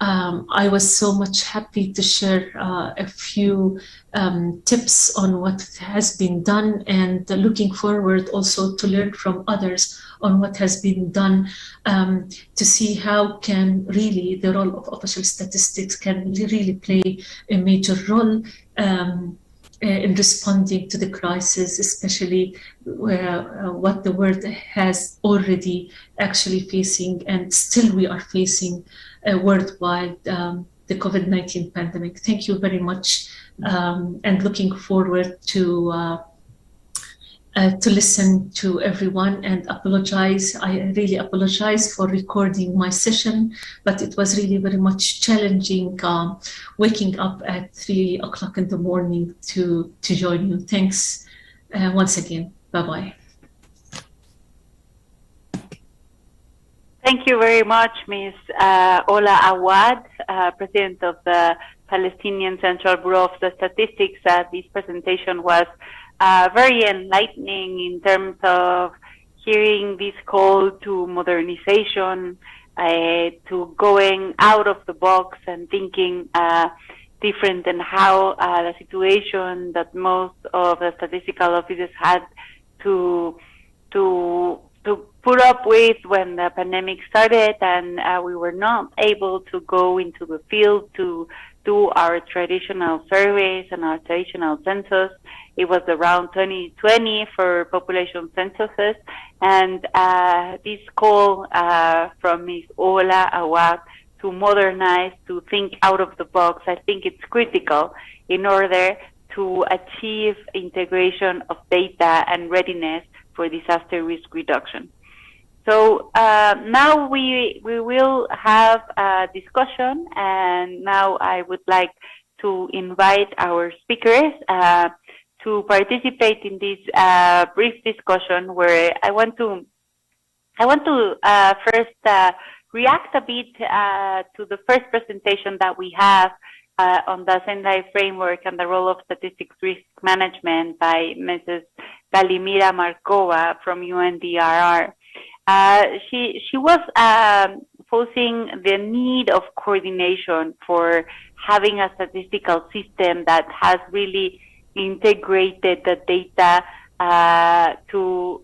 I was so much happy to share a few tips on what has been done, and looking forward also to learn from others on what has been done, to see how can really the role of official statistics can really play a major role in responding to the crisis, especially what the world has already actually facing, and still we are facing worldwide, the COVID-19 pandemic. Thank you very much, and looking forward to listen to everyone, and apologize. I really apologize for recording my session, but it was really very much challenging waking up at 3 o'clock in the morning to join you. Thanks once again. Bye-bye. Thank you very much, Ms. Olawad, President of the Palestinian Central Bureau of the Statistics. This presentation was very enlightening in terms of hearing this call to modernization, to going out of the box and thinking different, and how the situation that most of the statistical offices had to put up with when the pandemic started, and we were not able to go into the field to do our traditional surveys and our traditional census. It was around 2020 for population censuses, and this call from Ms. Olawad to modernize, to think out of the box, I think it's critical in order to achieve integration of data and readiness for disaster risk reduction. So now we will have a discussion, and now I would like to invite our speakers to participate in this brief discussion, where I want to first react a bit to the first presentation that we have on the Sendai framework and the role of statistics risk management by Mrs. Galimira Markova from UNDRR. She was posing the need of coordination for having a statistical system that has really integrated the data to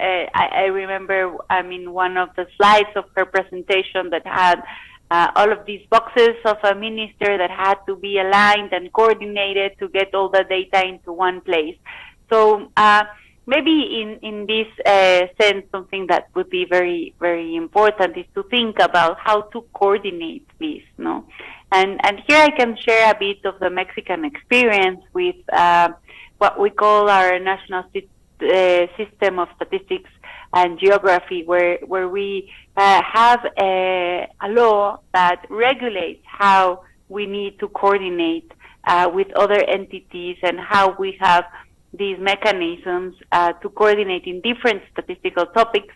I remember, one of the slides of her presentation that had all of these boxes of a minister that had to be aligned and coordinated to get all the data into one place. So maybe in this sense, something that would be very, very important is to think about how to coordinate this, no? And here I can share a bit of the Mexican experience with what we call our national system of statistics and geography, where we have a law that regulates how we need to coordinate with other entities, and how we have these mechanisms to coordinate in different statistical topics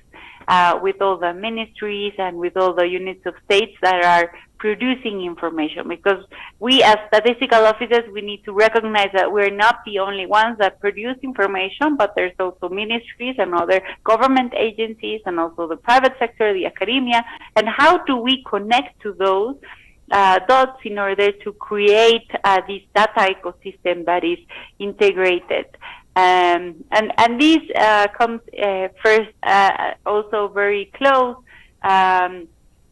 with all the ministries and with all the units of states that are producing information. Because we as statistical officers, we need to recognize that we're not the only ones that produce information, but there's also ministries and other government agencies, and also the private sector, the academia, and how do we connect to those dots in order to create this data ecosystem that is integrated. And this comes first also very close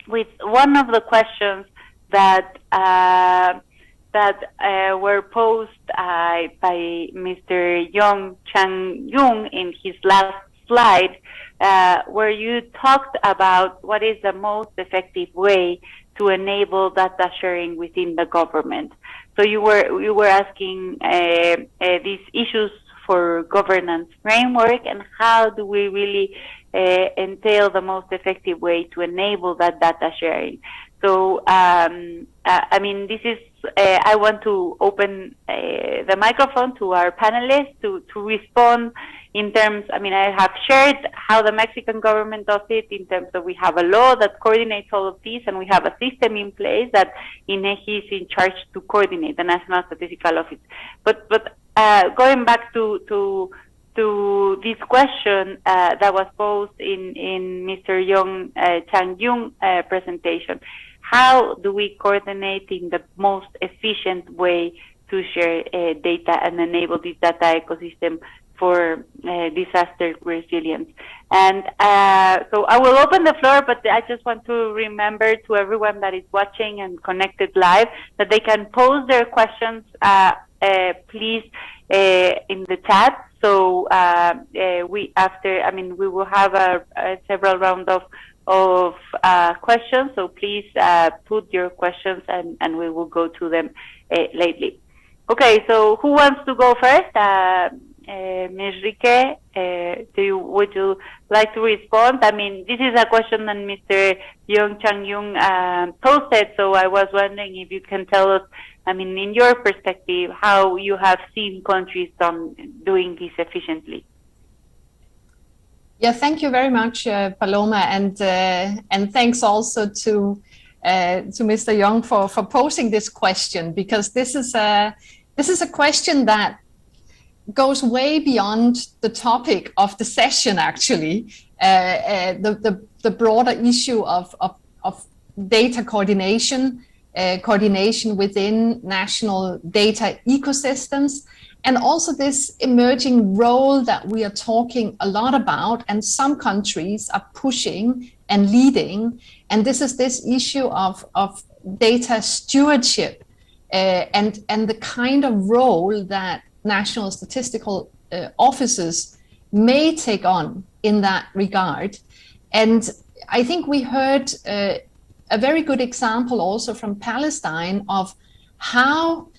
with one of the questions that were posed by Mr. Yong Chang-yung in his last slide, where you talked about what is the most effective way to enable data sharing within the government. So you were asking these issues for governance framework, and how do we really entail the most effective way to enable that data sharing. So, this is, I want to open the microphone to our panelists to respond in terms, I have shared how the Mexican government does it in terms of we have a law that coordinates all of these, and we have a system in place that INEGI is in charge to coordinate, the National Statistical Office. But going back to this question that was posed in Mr. Yong Chang-yung presentation, how do we coordinate in the most efficient way to share data and enable this data ecosystem for disaster resilience? And so I will open the floor, but I just want to remember to everyone that is watching and connected live that they can pose their questions, please, in the chat. So we will have several rounds of questions. So please put your questions, and we will go to them lately. Okay, so who wants to go first? Ms. Rique, would you like to respond? This is a question that Mr. Yong Chang-yung posted, so I was wondering if you can tell us, in your perspective, how you have seen countries doing this efficiently. Yeah, thank you very much, Paloma, and thanks also to Mr. Young for posing this question, because this is a question that goes way beyond the topic of the session. Actually, the broader issue of data coordination within national data ecosystems, and also this emerging role that we are talking a lot about, and some countries are pushing and leading. And this is this issue of data stewardship and the kind of role that national statistical offices may take on in that regard. And I think we heard a very good example also from Palestine of how,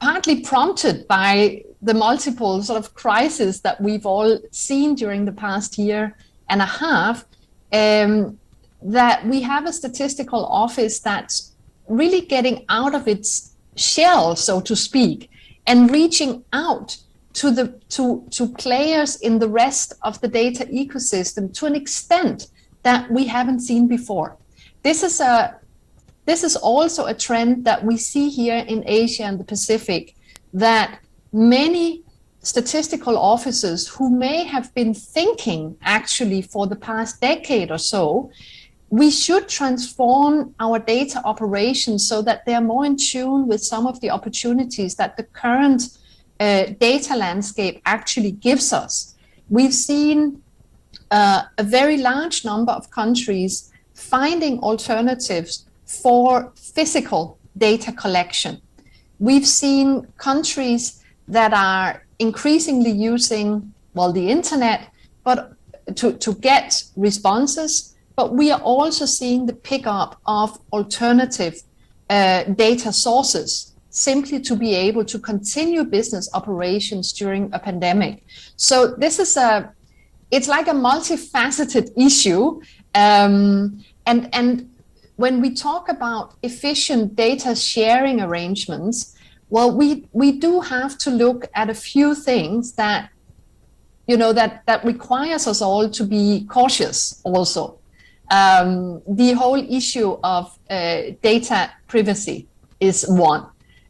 partly prompted by the multiple sort of crises that we've all seen during the past year and a half, that we have a statistical office that's really getting out of its shell, so to speak, and reaching out to players in the rest of the data ecosystem to an extent that we haven't seen before. This is also a trend that we see here in Asia and the Pacific, that many statistical officers who may have been thinking actually for the past decade or so, we should transform our data operations so that they're more in tune with some of the opportunities that the current data landscape actually gives us. We've seen a very large number of countries finding alternatives for physical data collection. We've seen countries that are increasingly using, well, the internet, but to get responses, but we are also seeing the pickup of alternative data sources, simply to be able to continue business operations during a pandemic. So this is it's like a multifaceted issue. And when we talk about efficient data sharing arrangements, well, we do have to look at a few things that, you know, that requires us all to be cautious also. The whole issue of data privacy is one,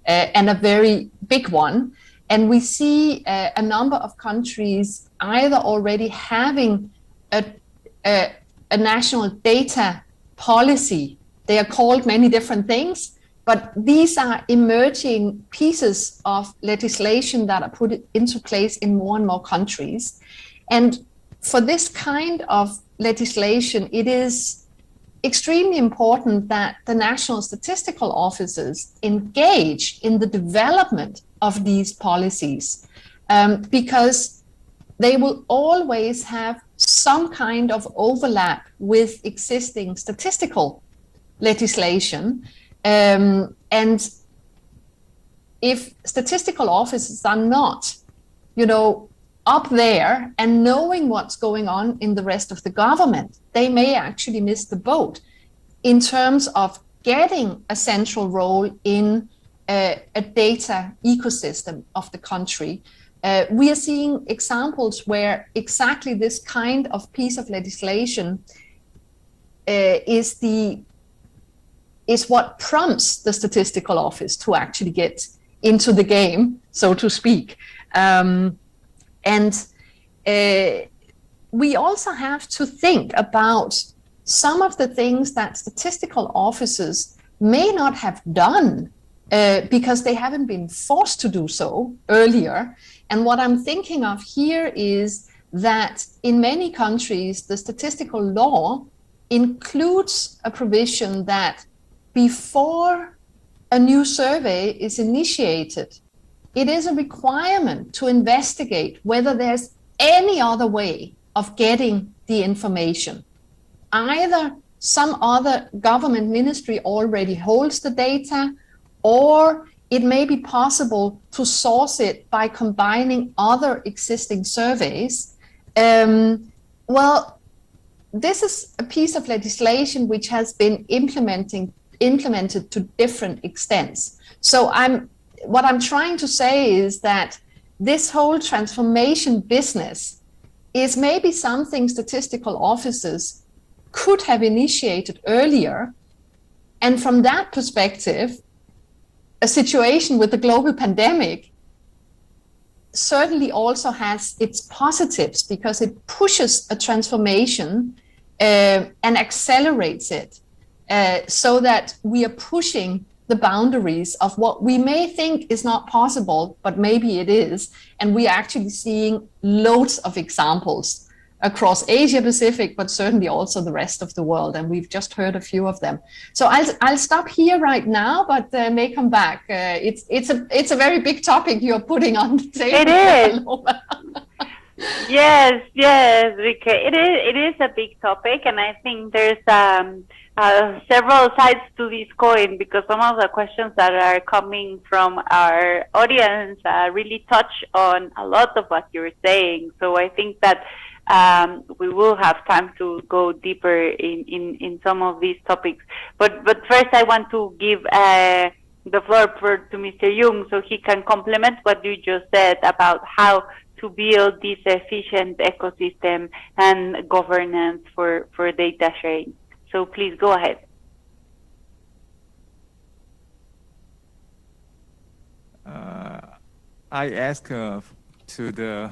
and a very big one. And we see a number of countries either already having a national data policy. They are called many different things, but these are emerging pieces of legislation that are put into place in more and more countries. And for this kind of legislation, it is extremely important that the national statistical offices engage in the development of these policies, because they will always have some kind of overlap with existing statistical legislation. And if statistical offices are not, you know, up there and knowing what's going on in the rest of the government, they may actually miss the boat in terms of getting a central role in a data ecosystem of the country. We are seeing examples where exactly this kind of piece of legislation is what prompts the statistical office to actually get into the game, so to speak. And we also have to think about some of the things that statistical officers may not have done because they haven't been forced to do so earlier. And what I'm thinking of here is that in many countries, the statistical law includes a provision that before a new survey is initiated, it is a requirement to investigate whether there's any other way of getting the information. Either some other government ministry already holds the data, or it may be possible to source it by combining other existing surveys. Well, this is a piece of legislation which has been implemented to different extents. So what I'm trying to say is that this whole transformation business is maybe something statistical officers could have initiated earlier. And from that perspective, a situation with the global pandemic certainly also has its positives, because it pushes a transformation and accelerates it, so that we are pushing the boundaries of what we may think is not possible, but maybe it is. And we are actually seeing loads of examples across Asia Pacific, but certainly also the rest of the world. And we've just heard a few of them. So I'll stop here right now, but may come back. It's a very big topic you're putting on the table. It is. Yes, yes, Rika. It is a big topic, and I think there's several sides to this coin because some of the questions that are coming from our audience really touch on a lot of what you're saying. So I think that we will have time to go deeper in some of these topics. But first, I want to give the floor to Mr. Jung so he can complement what you just said about how to build this efficient ecosystem and governance for data sharing. So please go ahead. I ask to the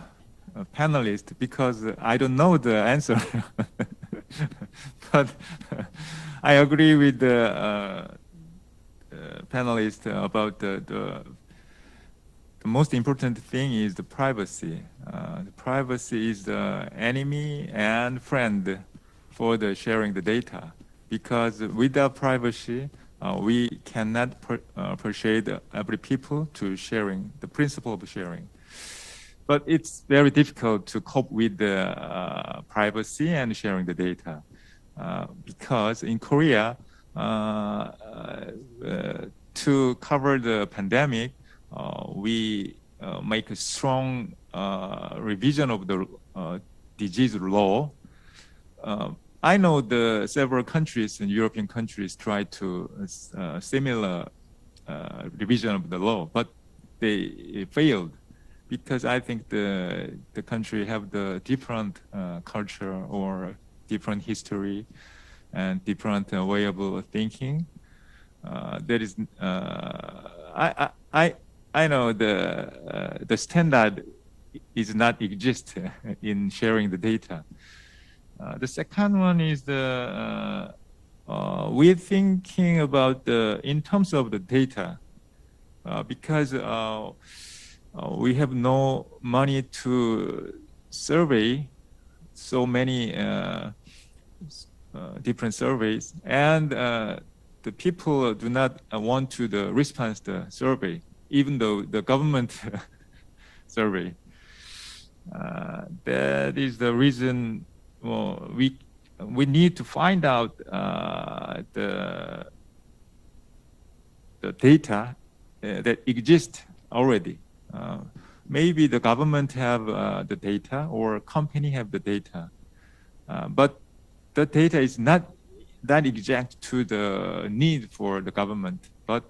panelists because I don't know the answer. But I agree with the panelists about the most important thing is the privacy. The privacy is the enemy and friend for the sharing the data, because without privacy, we cannot persuade every people to sharing the principle of sharing. But it's very difficult to cope with the privacy and sharing the data because in Korea, to cover the pandemic, we make a strong revision of the disease law. I know the several countries and European countries try to similar revision of the law, but they failed because I think the country have the different culture or different history and different way of thinking. There is I know the standard is not exist in sharing the data. The second one is the we're thinking about the in terms of the data because we have no money to survey so many different surveys, and the people do not want to the response the survey, even though the government survey. That is the reason we need to find out the data that exist already. Maybe the government have the data or company have the data, but the data is not that exact to the need for the government. But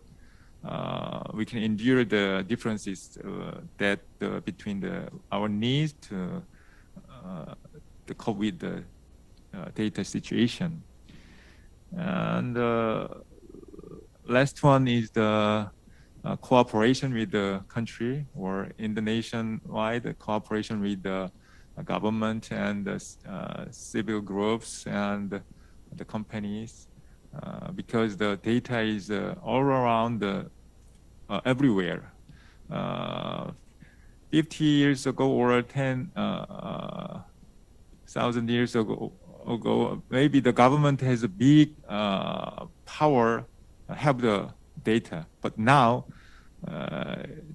we can endure the differences that between our needs to cope with the data situation. And last one is the cooperation with the country or in the nationwide cooperation with the government and the civil groups and the companies, because the data is all around everywhere. 50 years ago or 10,000 years ago, maybe the government has a big power, have the data, but now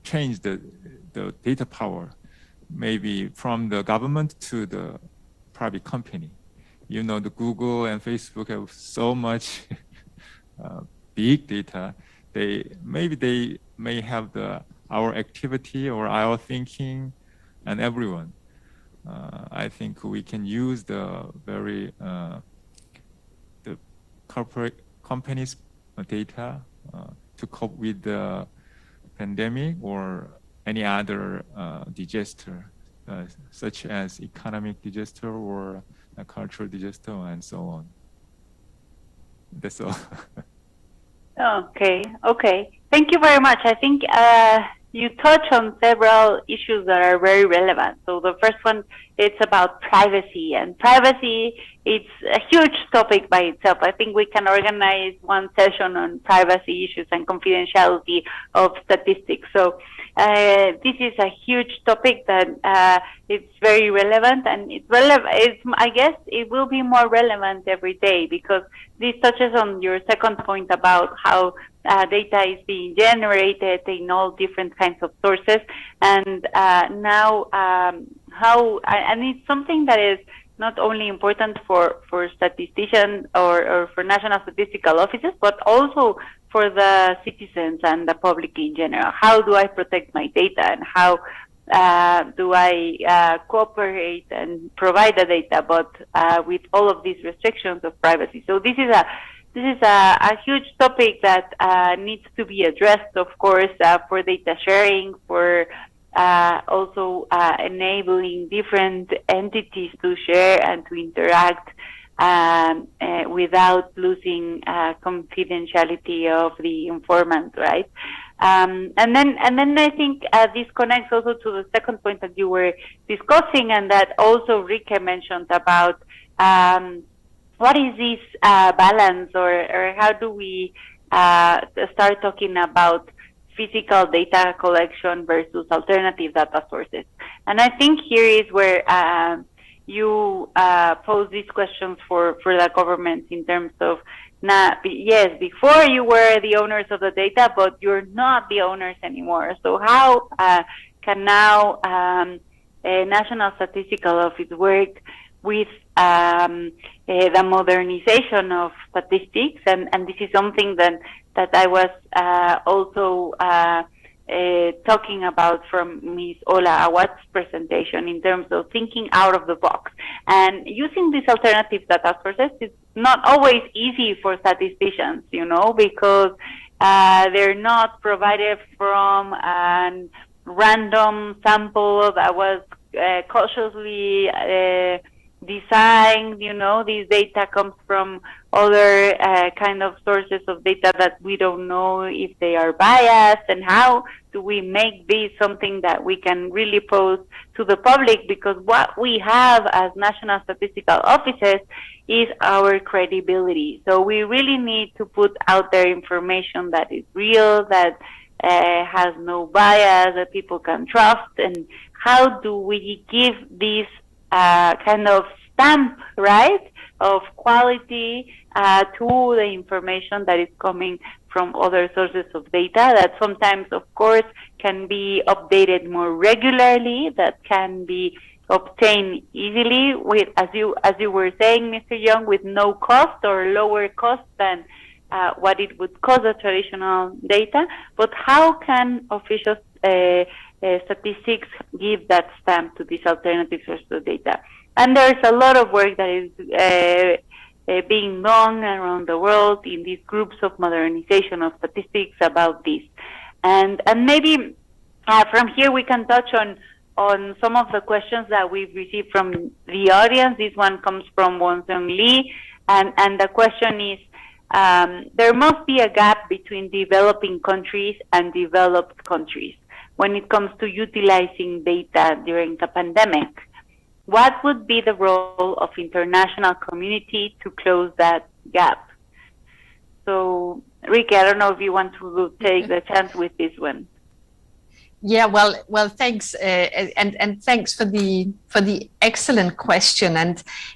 change the data power, maybe from the government to the private company. You know, the Google and Facebook have so much big data. They may have our activity or our thinking, and everyone. I think we can use the corporate companies' data to cope with the pandemic or any other disaster, such as economic disaster or a cultural disaster and so on. That's all. Okay. Thank you very much. I think you touch on several issues that are very relevant. So the first one, it's about privacy, and privacy, it's a huge topic by itself. I think we can organize one session on privacy issues and confidentiality of statistics. So this is a huge topic that it's very relevant, and it's relevant. I guess it will be more relevant every day because this touches on your second point about how data is being generated in all different kinds of sources, and now and it's something that is not only important for statisticians or for national statistical offices, but also for the citizens and the public in general. How do I protect my data, and how do I cooperate and provide the data, but with all of these restrictions of privacy? So this is a huge topic that needs to be addressed, of course, for data sharing, for also enabling different entities to share and to interact without losing confidentiality of the informant, right? And then I think this connects also to the second point that you were discussing, and that also Rike mentioned about what is this balance, or how do we start talking about physical data collection versus alternative data sources? And I think here is where you pose these questions for the government in terms of, yes, before you were the owners of the data, but you're not the owners anymore. So how can now a National Statistical Office work with the modernization of statistics? And this is something that I was also talking about from Ms. Olawad's presentation, in terms of thinking out of the box. And using these alternative data sources is not always easy for statisticians, because they're not provided from a random sample that was cautiously designed. This data comes from other kind of sources of data that we don't know if they are biased, and how do we make this something that we can really pose to the public? Because what we have as national statistical offices is our credibility. So we really need to put out there information that is real, that has no bias, that people can trust. And how do we give this kind of stamp, right, of quality to the information that is coming from other sources of data, that sometimes, of course, can be updated more regularly, that can be obtained easily with, as you were saying, Mr. Young, with no cost or lower cost than what it would cost the traditional data. But how can official statistics give that stamp to these alternative sources of data? And there's a lot of work that is being done around the world in these groups of modernization of statistics about this. And maybe from here we can touch on some of the questions that we've received from the audience. This one comes from Won-Seong Lee, and the question is, there must be a gap between developing countries and developed countries when it comes to utilizing data during the pandemic. What would be the role of international community to close that gap? So, Rike, I don't know if you want to take the chance with this one. Yeah, well, thanks, and thanks for the excellent question.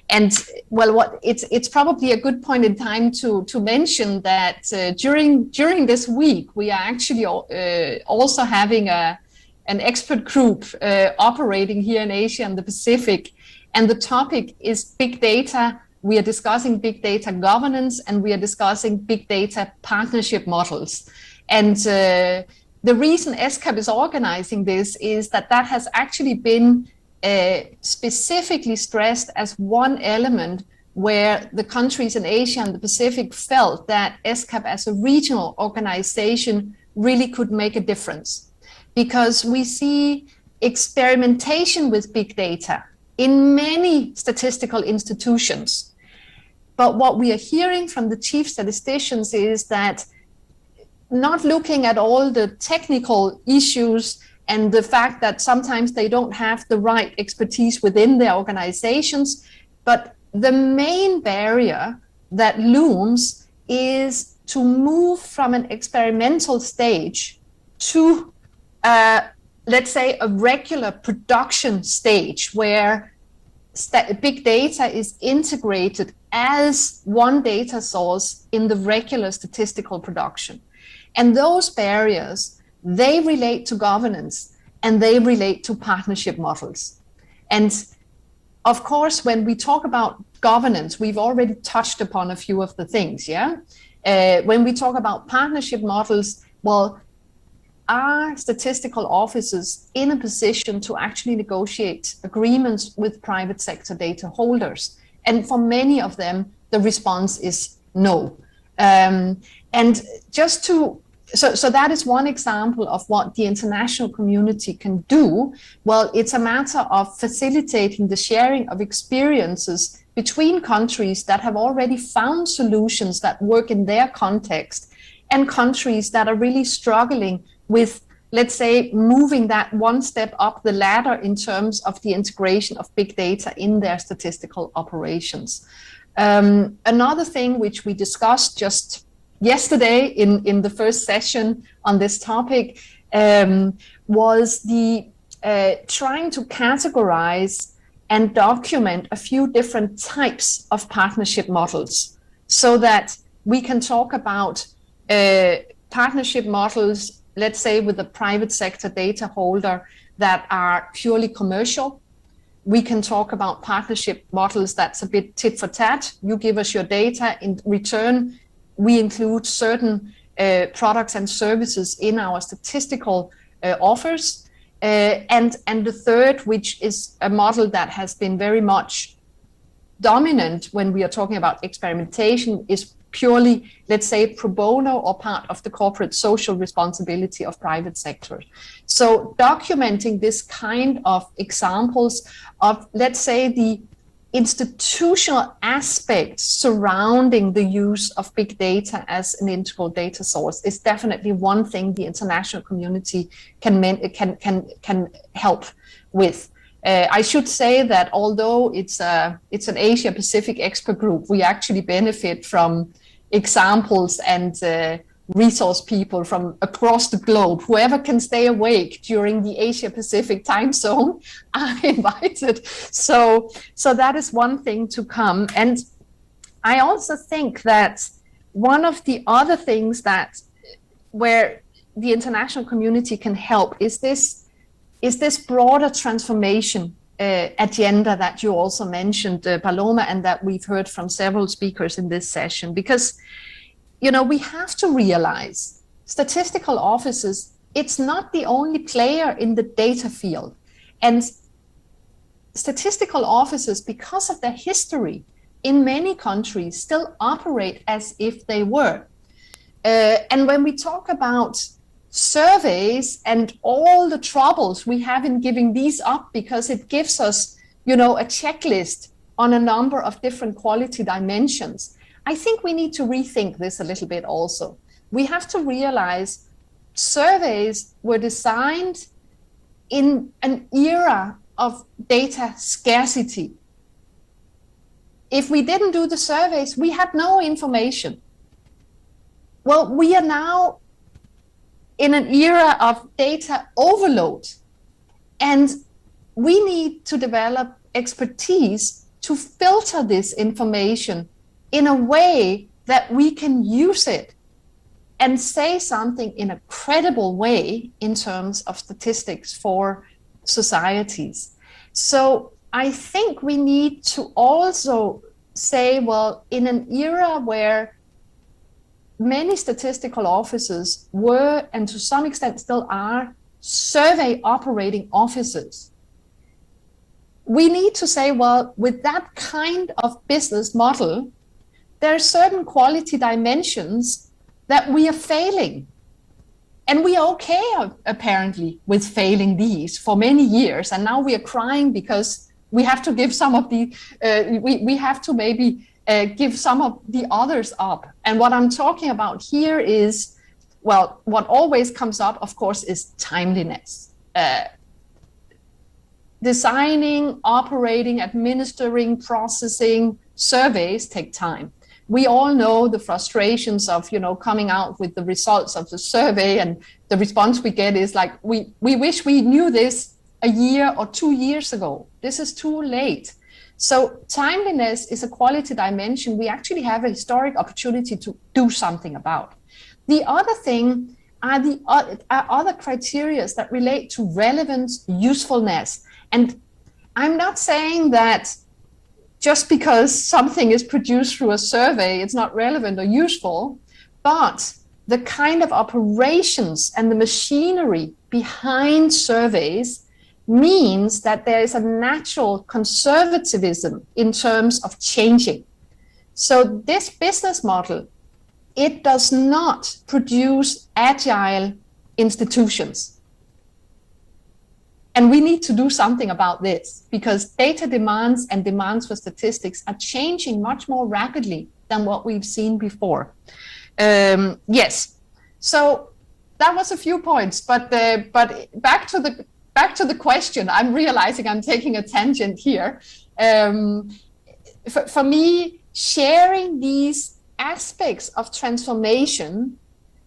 And well, it's probably a good point in time to mention that during this week we are actually also having an expert group operating here in Asia and the Pacific, and the topic is big data. We are discussing big data governance, and we are discussing big data partnership models. And the reason ESCAP is organizing this is that has actually been specifically stressed as one element where the countries in Asia and the Pacific felt that ESCAP as a regional organization really could make a difference. Because we see experimentation with big data in many statistical institutions. But what we are hearing from the chief statisticians is that not looking at all the technical issues and the fact that sometimes they don't have the right expertise within their organizations, but the main barrier that looms is to move from an experimental stage to let's say a regular production stage where big data is integrated as one data source in the regular statistical production. And those barriers, they relate to governance and they relate to partnership models. And of course, when we talk about governance, we've already touched upon a few of the things, yeah? When we talk about partnership models, well, are statistical offices in a position to actually negotiate agreements with private sector data holders? And for many of them, the response is no. And just to, so that is one example of what the international community can do. Well, it's a matter of facilitating the sharing of experiences between countries that have already found solutions that work in their context and countries that are really struggling with, let's say, moving that one step up the ladder in terms of the integration of big data in their statistical operations. Another thing which we discussed just yesterday in the first session on this topic was the trying to categorize and document a few different types of partnership models so that we can talk about partnership models, let's say with a private sector data holder that are purely commercial. We can talk about partnership models that's a bit tit for tat. You give us your data, in return, we include certain products and services in our statistical offers. And the third, which is a model that has been very much dominant when we are talking about experimentation, is purely, let's say, pro bono or part of the corporate social responsibility of private sector. So documenting this kind of examples of, let's say, the institutional aspects surrounding the use of big data as an integral data source is definitely one thing the international community can help with. I should say that although it's an Asia Pacific expert group, we actually benefit from examples and resource people from across the globe. Whoever can stay awake during the Asia Pacific time zone are invited. So that is one thing to come. And I also think that one of the other things that where the international community can help is this broader transformation agenda that you also mentioned, Paloma, and that we've heard from several speakers in this session. Because, you know, we have to realize statistical offices, it's not the only player in the data field. And statistical offices, because of their history, in many countries still operate as if they were. And when we talk about surveys and all the troubles we have in giving these up, because it gives us, you know, a checklist on a number of different quality dimensions, I think we need to rethink this a little bit also. We have to realize surveys were designed in an era of data scarcity. If we didn't do the surveys, we had no information. Well, we are now in an era of data overload, and we need to develop expertise to filter this information in a way that we can use it and say something in a credible way in terms of statistics for societies. So I think we need to also say, well, in an era where many statistical offices were, and to some extent still are, survey operating offices, we need to say, well, with that kind of business model, there are certain quality dimensions that we are failing. And we are okay, apparently, with failing these for many years. And now we are crying because we have to give some of the, we have to maybe give some of the others up. And what I'm talking about here is, well, what always comes up, of course, is timeliness. Designing, operating, administering, processing surveys take time. We all know the frustrations of, you know, coming out with the results of the survey, and the response we get is like, we wish we knew this a year or 2 years ago. This is too late. So timeliness is a quality dimension we actually have a historic opportunity to do something about. The other thing are other criteria that relate to relevance, usefulness. And I'm not saying that just because something is produced through a survey, it's not relevant or useful, but the kind of operations and the machinery behind surveys means that there is a natural conservatism in terms of changing. So this business model, it does not produce agile institutions. And we need to do something about this because data demands and demands for statistics are changing much more rapidly than what we've seen before. Yes, so that was a few points, but back to the question. I'm realizing I'm taking a tangent here. For me, sharing these aspects of transformation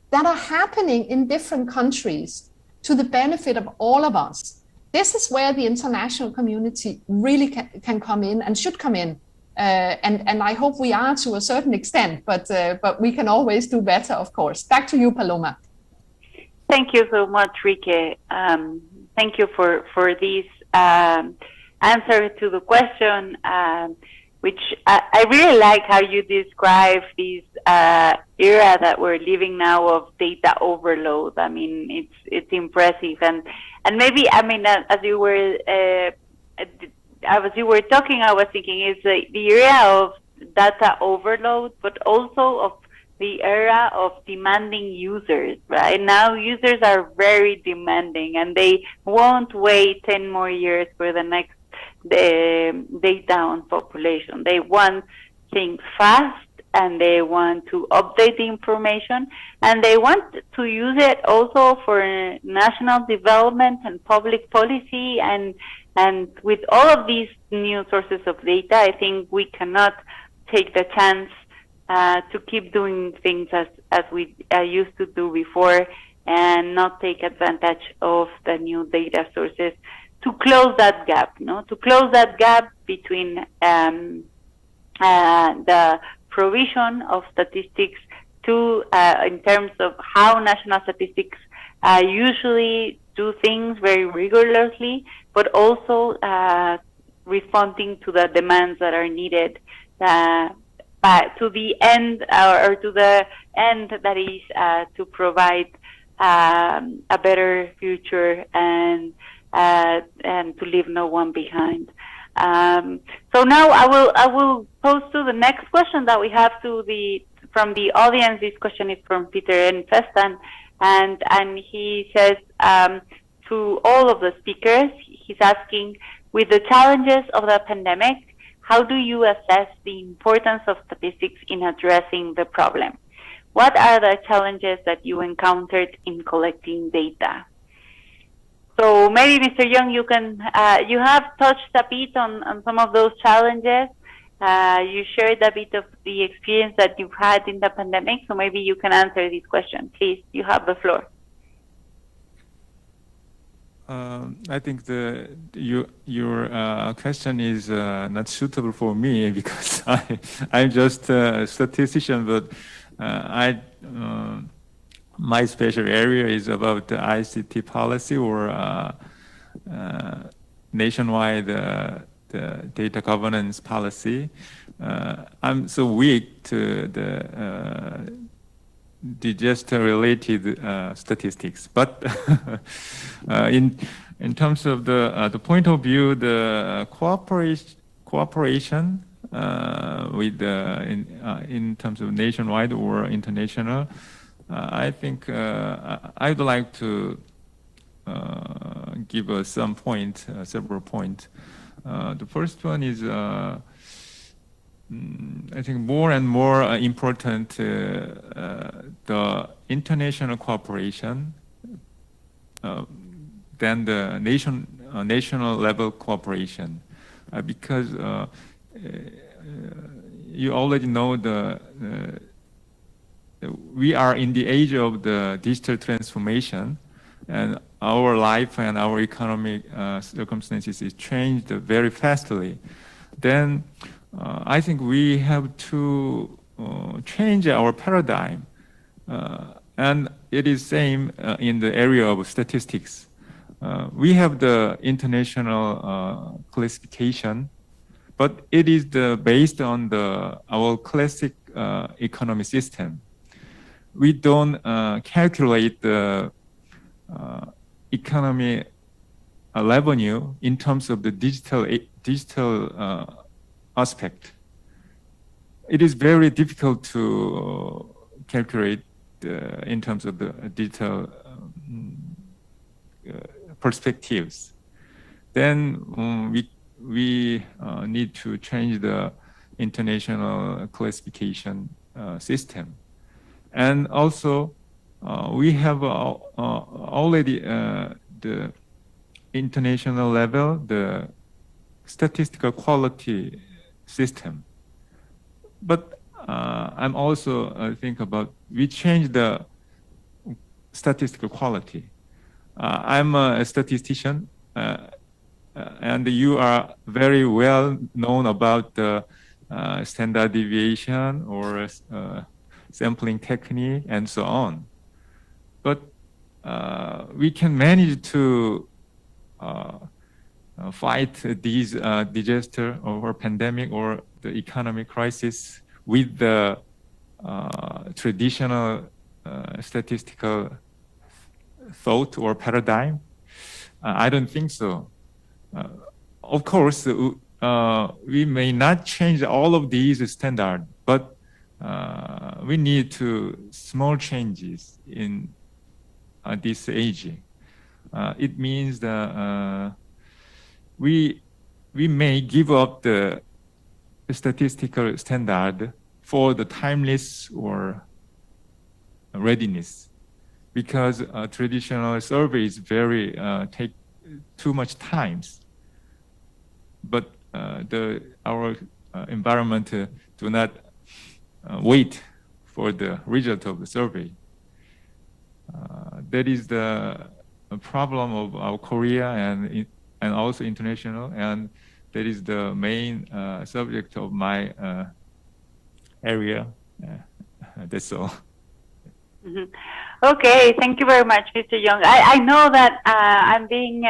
that are happening in different countries to the benefit of all of us. This is where the international community really can come in and should come in. And I hope we are to a certain extent, but we can always do better, of course. Back to you, Paloma. Thank you so much, Rike. Thank you for this answer to the question, which I really like how you describe this era that we're living now of data overload. I mean, it's impressive, and maybe, I mean, as you were talking, I was thinking it's the era of data overload, but also of the era of demanding users. Right now, users are very demanding, and they won't wait 10 more years for the next data on population. They want things fast, and they want to update the information, and they want to use it also for national development and public policy. And with all of these new sources of data, I think we cannot take the chance to keep doing things as we used to do before, and not take advantage of the new data sources to close that gap, to close that gap between the provision of statistics to in terms of how national statistics usually do things very rigorously, but also responding to the demands that are needed to the end, or to the end that is to provide a better future and to leave no one behind. So now I will pose to the next question that we have from the audience. This question is from Peter N. Festan, and he says to all of the speakers, he's asking, with the challenges of the pandemic, how do you assess the importance of statistics in addressing the problem? What are the challenges that you encountered in collecting data? So maybe, Mr. Young, you can you have touched a bit on some of those challenges. You shared a bit of the experience that you've had in the pandemic, so maybe you can answer this question. Please, you have the floor. I think your question is not suitable for me because I'm just a statistician, but my special area is about the ICT policy or nationwide the data governance policy. I'm so weak to the disaster-related statistics, but in terms of the point of view, the cooperation with in terms of nationwide or international, I think I'd like to give some point, several points. The first one is I think more and more important the international cooperation than the national level cooperation, because you already know we are in the age of the digital transformation, and our life and our economic circumstances is changed very fastly. Then I think we have to change our paradigm. And it is same in the area of statistics. We have the international classification, but it is based on our classic economy system. We don't calculate the economy revenue in terms of the digital aspect. It is very difficult to calculate in terms of the digital perspectives. Then we need to change the international classification system. And also, we have already the international level, the statistical quality system. But I'm also think about, we change the statistical quality. I'm a statistician, and you are very well known about the standard deviation or sampling technique and so on. But we can manage to fight these disaster or pandemic or the economic crisis with the traditional statistical thought or paradigm? I don't think so. Of course, we may not change all of these standards, but we need to small changes in this age. It means that we may give up the statistical standard for the timeless or readiness, because traditional survey is very take too much times. But our environment do not wait for the result of the survey. That is the problem of our Korea and also international, and that is the main subject of my area. That's all. Mm-hmm. Okay, thank you very much, Mr. Young. I know that I'm being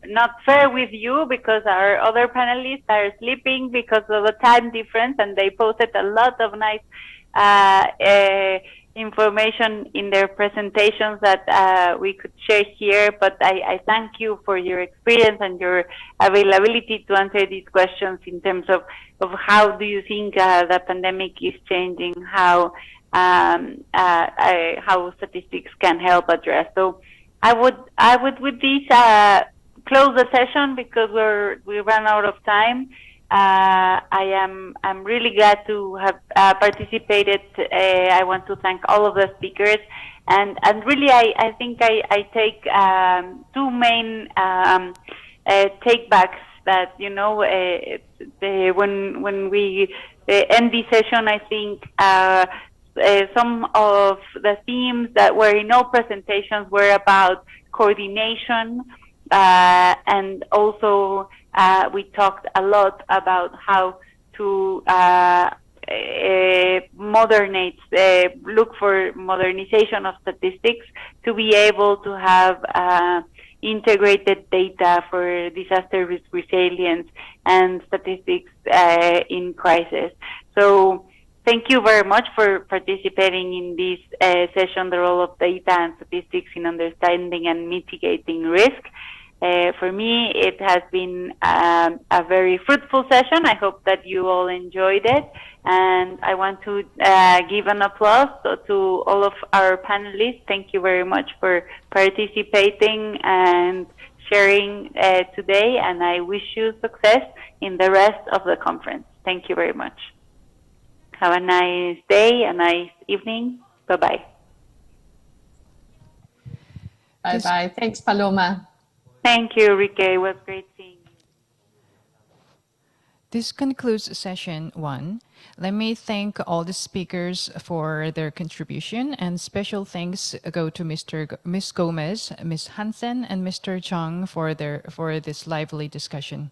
not fair with you because our other panelists are sleeping because of the time difference, and they posted a lot of nice information in their presentations that we could share here. But I thank you for your experience and your availability to answer these questions in terms of how do you think the pandemic is changing, how statistics can help address. So I would with this close the session because we ran out of time. I'm really glad to have participated. I want to thank all of the speakers, and really I think I take two main takebacks that, you know, when we end this session, I think some of the themes that were in all presentations were about coordination, and also we talked a lot about how to look for modernization of statistics to be able to have integrated data for disaster risk resilience and statistics in crisis. So thank you very much for participating in this session, the role of data and statistics in understanding and mitigating risk. For me, it has been a very fruitful session. I hope that you all enjoyed it. And I want to give an applause to all of our panelists. Thank you very much for participating and sharing today. And I wish you success in the rest of the conference. Thank you very much. Have a nice day, a nice evening. Bye-bye. Bye-bye. Thanks, Paloma. Thank you, Rike. It was great seeing you. This concludes session 1. Let me thank all the speakers for their contribution, and special thanks go to Ms. Gomez, Ms. Hansen, and Mr. Chung for this lively discussion.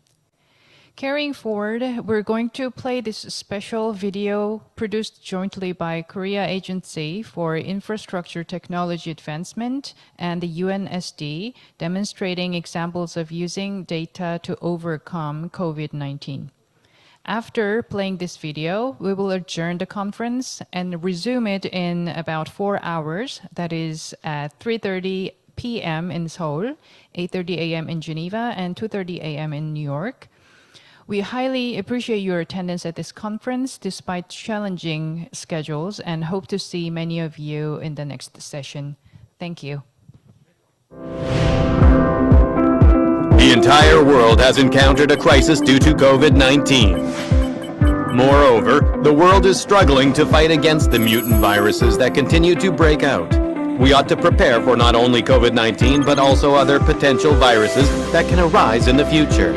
Carrying forward, we're going to play this special video produced jointly by Korea Agency for Infrastructure Technology Advancement and the UNSD, demonstrating examples of using data to overcome COVID-19. After playing this video, we will adjourn the conference and resume it in about 4 hours, that is at 3:30 p.m. in Seoul, 8:30 a.m. in Geneva, and 2:30 a.m. in New York. We highly appreciate your attendance at this conference despite challenging schedules and hope to see many of you in the next session. Thank you. The entire world has encountered a crisis due to COVID-19. Moreover, the world is struggling to fight against the mutant viruses that continue to break out. We ought to prepare for not only COVID-19 but also other potential viruses that can arise in the future.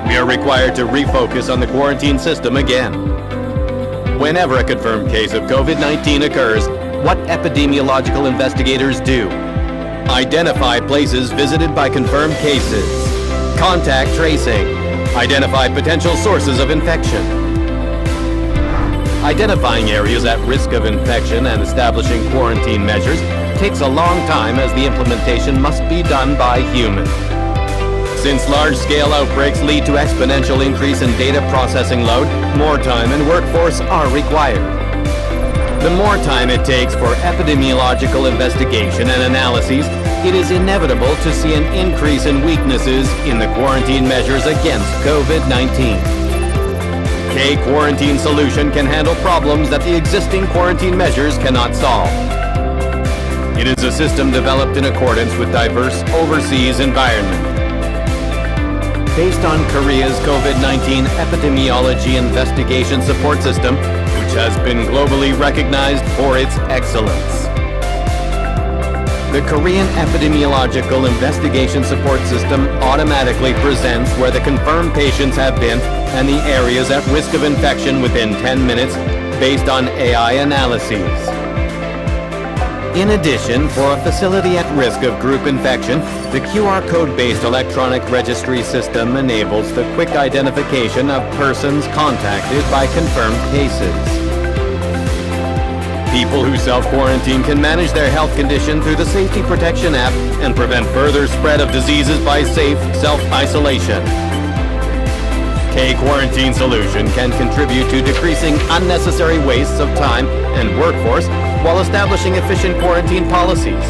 We are required to refocus on the quarantine system again. Whenever a confirmed case of COVID-19 occurs, what epidemiological investigators do? Identify places visited by confirmed cases. Contact tracing. Identify potential sources of infection. Identifying areas at risk of infection and establishing quarantine measures takes a long time as the implementation must be done by humans. Since large-scale outbreaks lead to exponential increase in data processing load, more time and workforce are required. The more time it takes for epidemiological investigation and analyses, it is inevitable to see an increase in weaknesses in the quarantine measures against COVID-19. K-Quarantine Solution can handle problems that the existing quarantine measures cannot solve. It is a system developed in accordance with diverse overseas environment. Based on Korea's COVID-19 epidemiology investigation support system, which has been globally recognized for its excellence. The Korean epidemiological investigation support system automatically presents where the confirmed patients have been and the areas at risk of infection within 10 minutes based on AI analyses. In addition, for a facility at risk of group infection, the QR code-based electronic registry system enables the quick identification of persons contacted by confirmed cases. People who self-quarantine can manage their health condition through the Safety Protection app and prevent further spread of diseases by safe self-isolation. K-Quarantine Solution can contribute to decreasing unnecessary wastes of time and workforce while establishing efficient quarantine policies.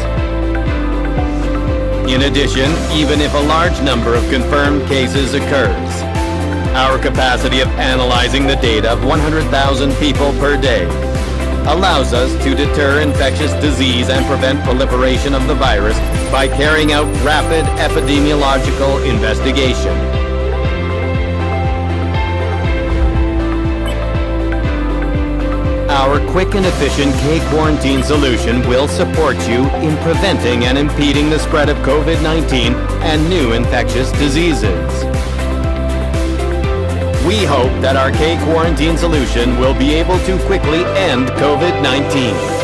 In addition, even if a large number of confirmed cases occurs, our capacity of analyzing the data of 100,000 people per day allows us to deter infectious disease and prevent proliferation of the virus by carrying out rapid epidemiological investigation. Our quick and efficient K-Quarantine Solution will support you in preventing and impeding the spread of COVID-19 and new infectious diseases. We hope that our K-Quarantine Solution will be able to quickly end COVID-19.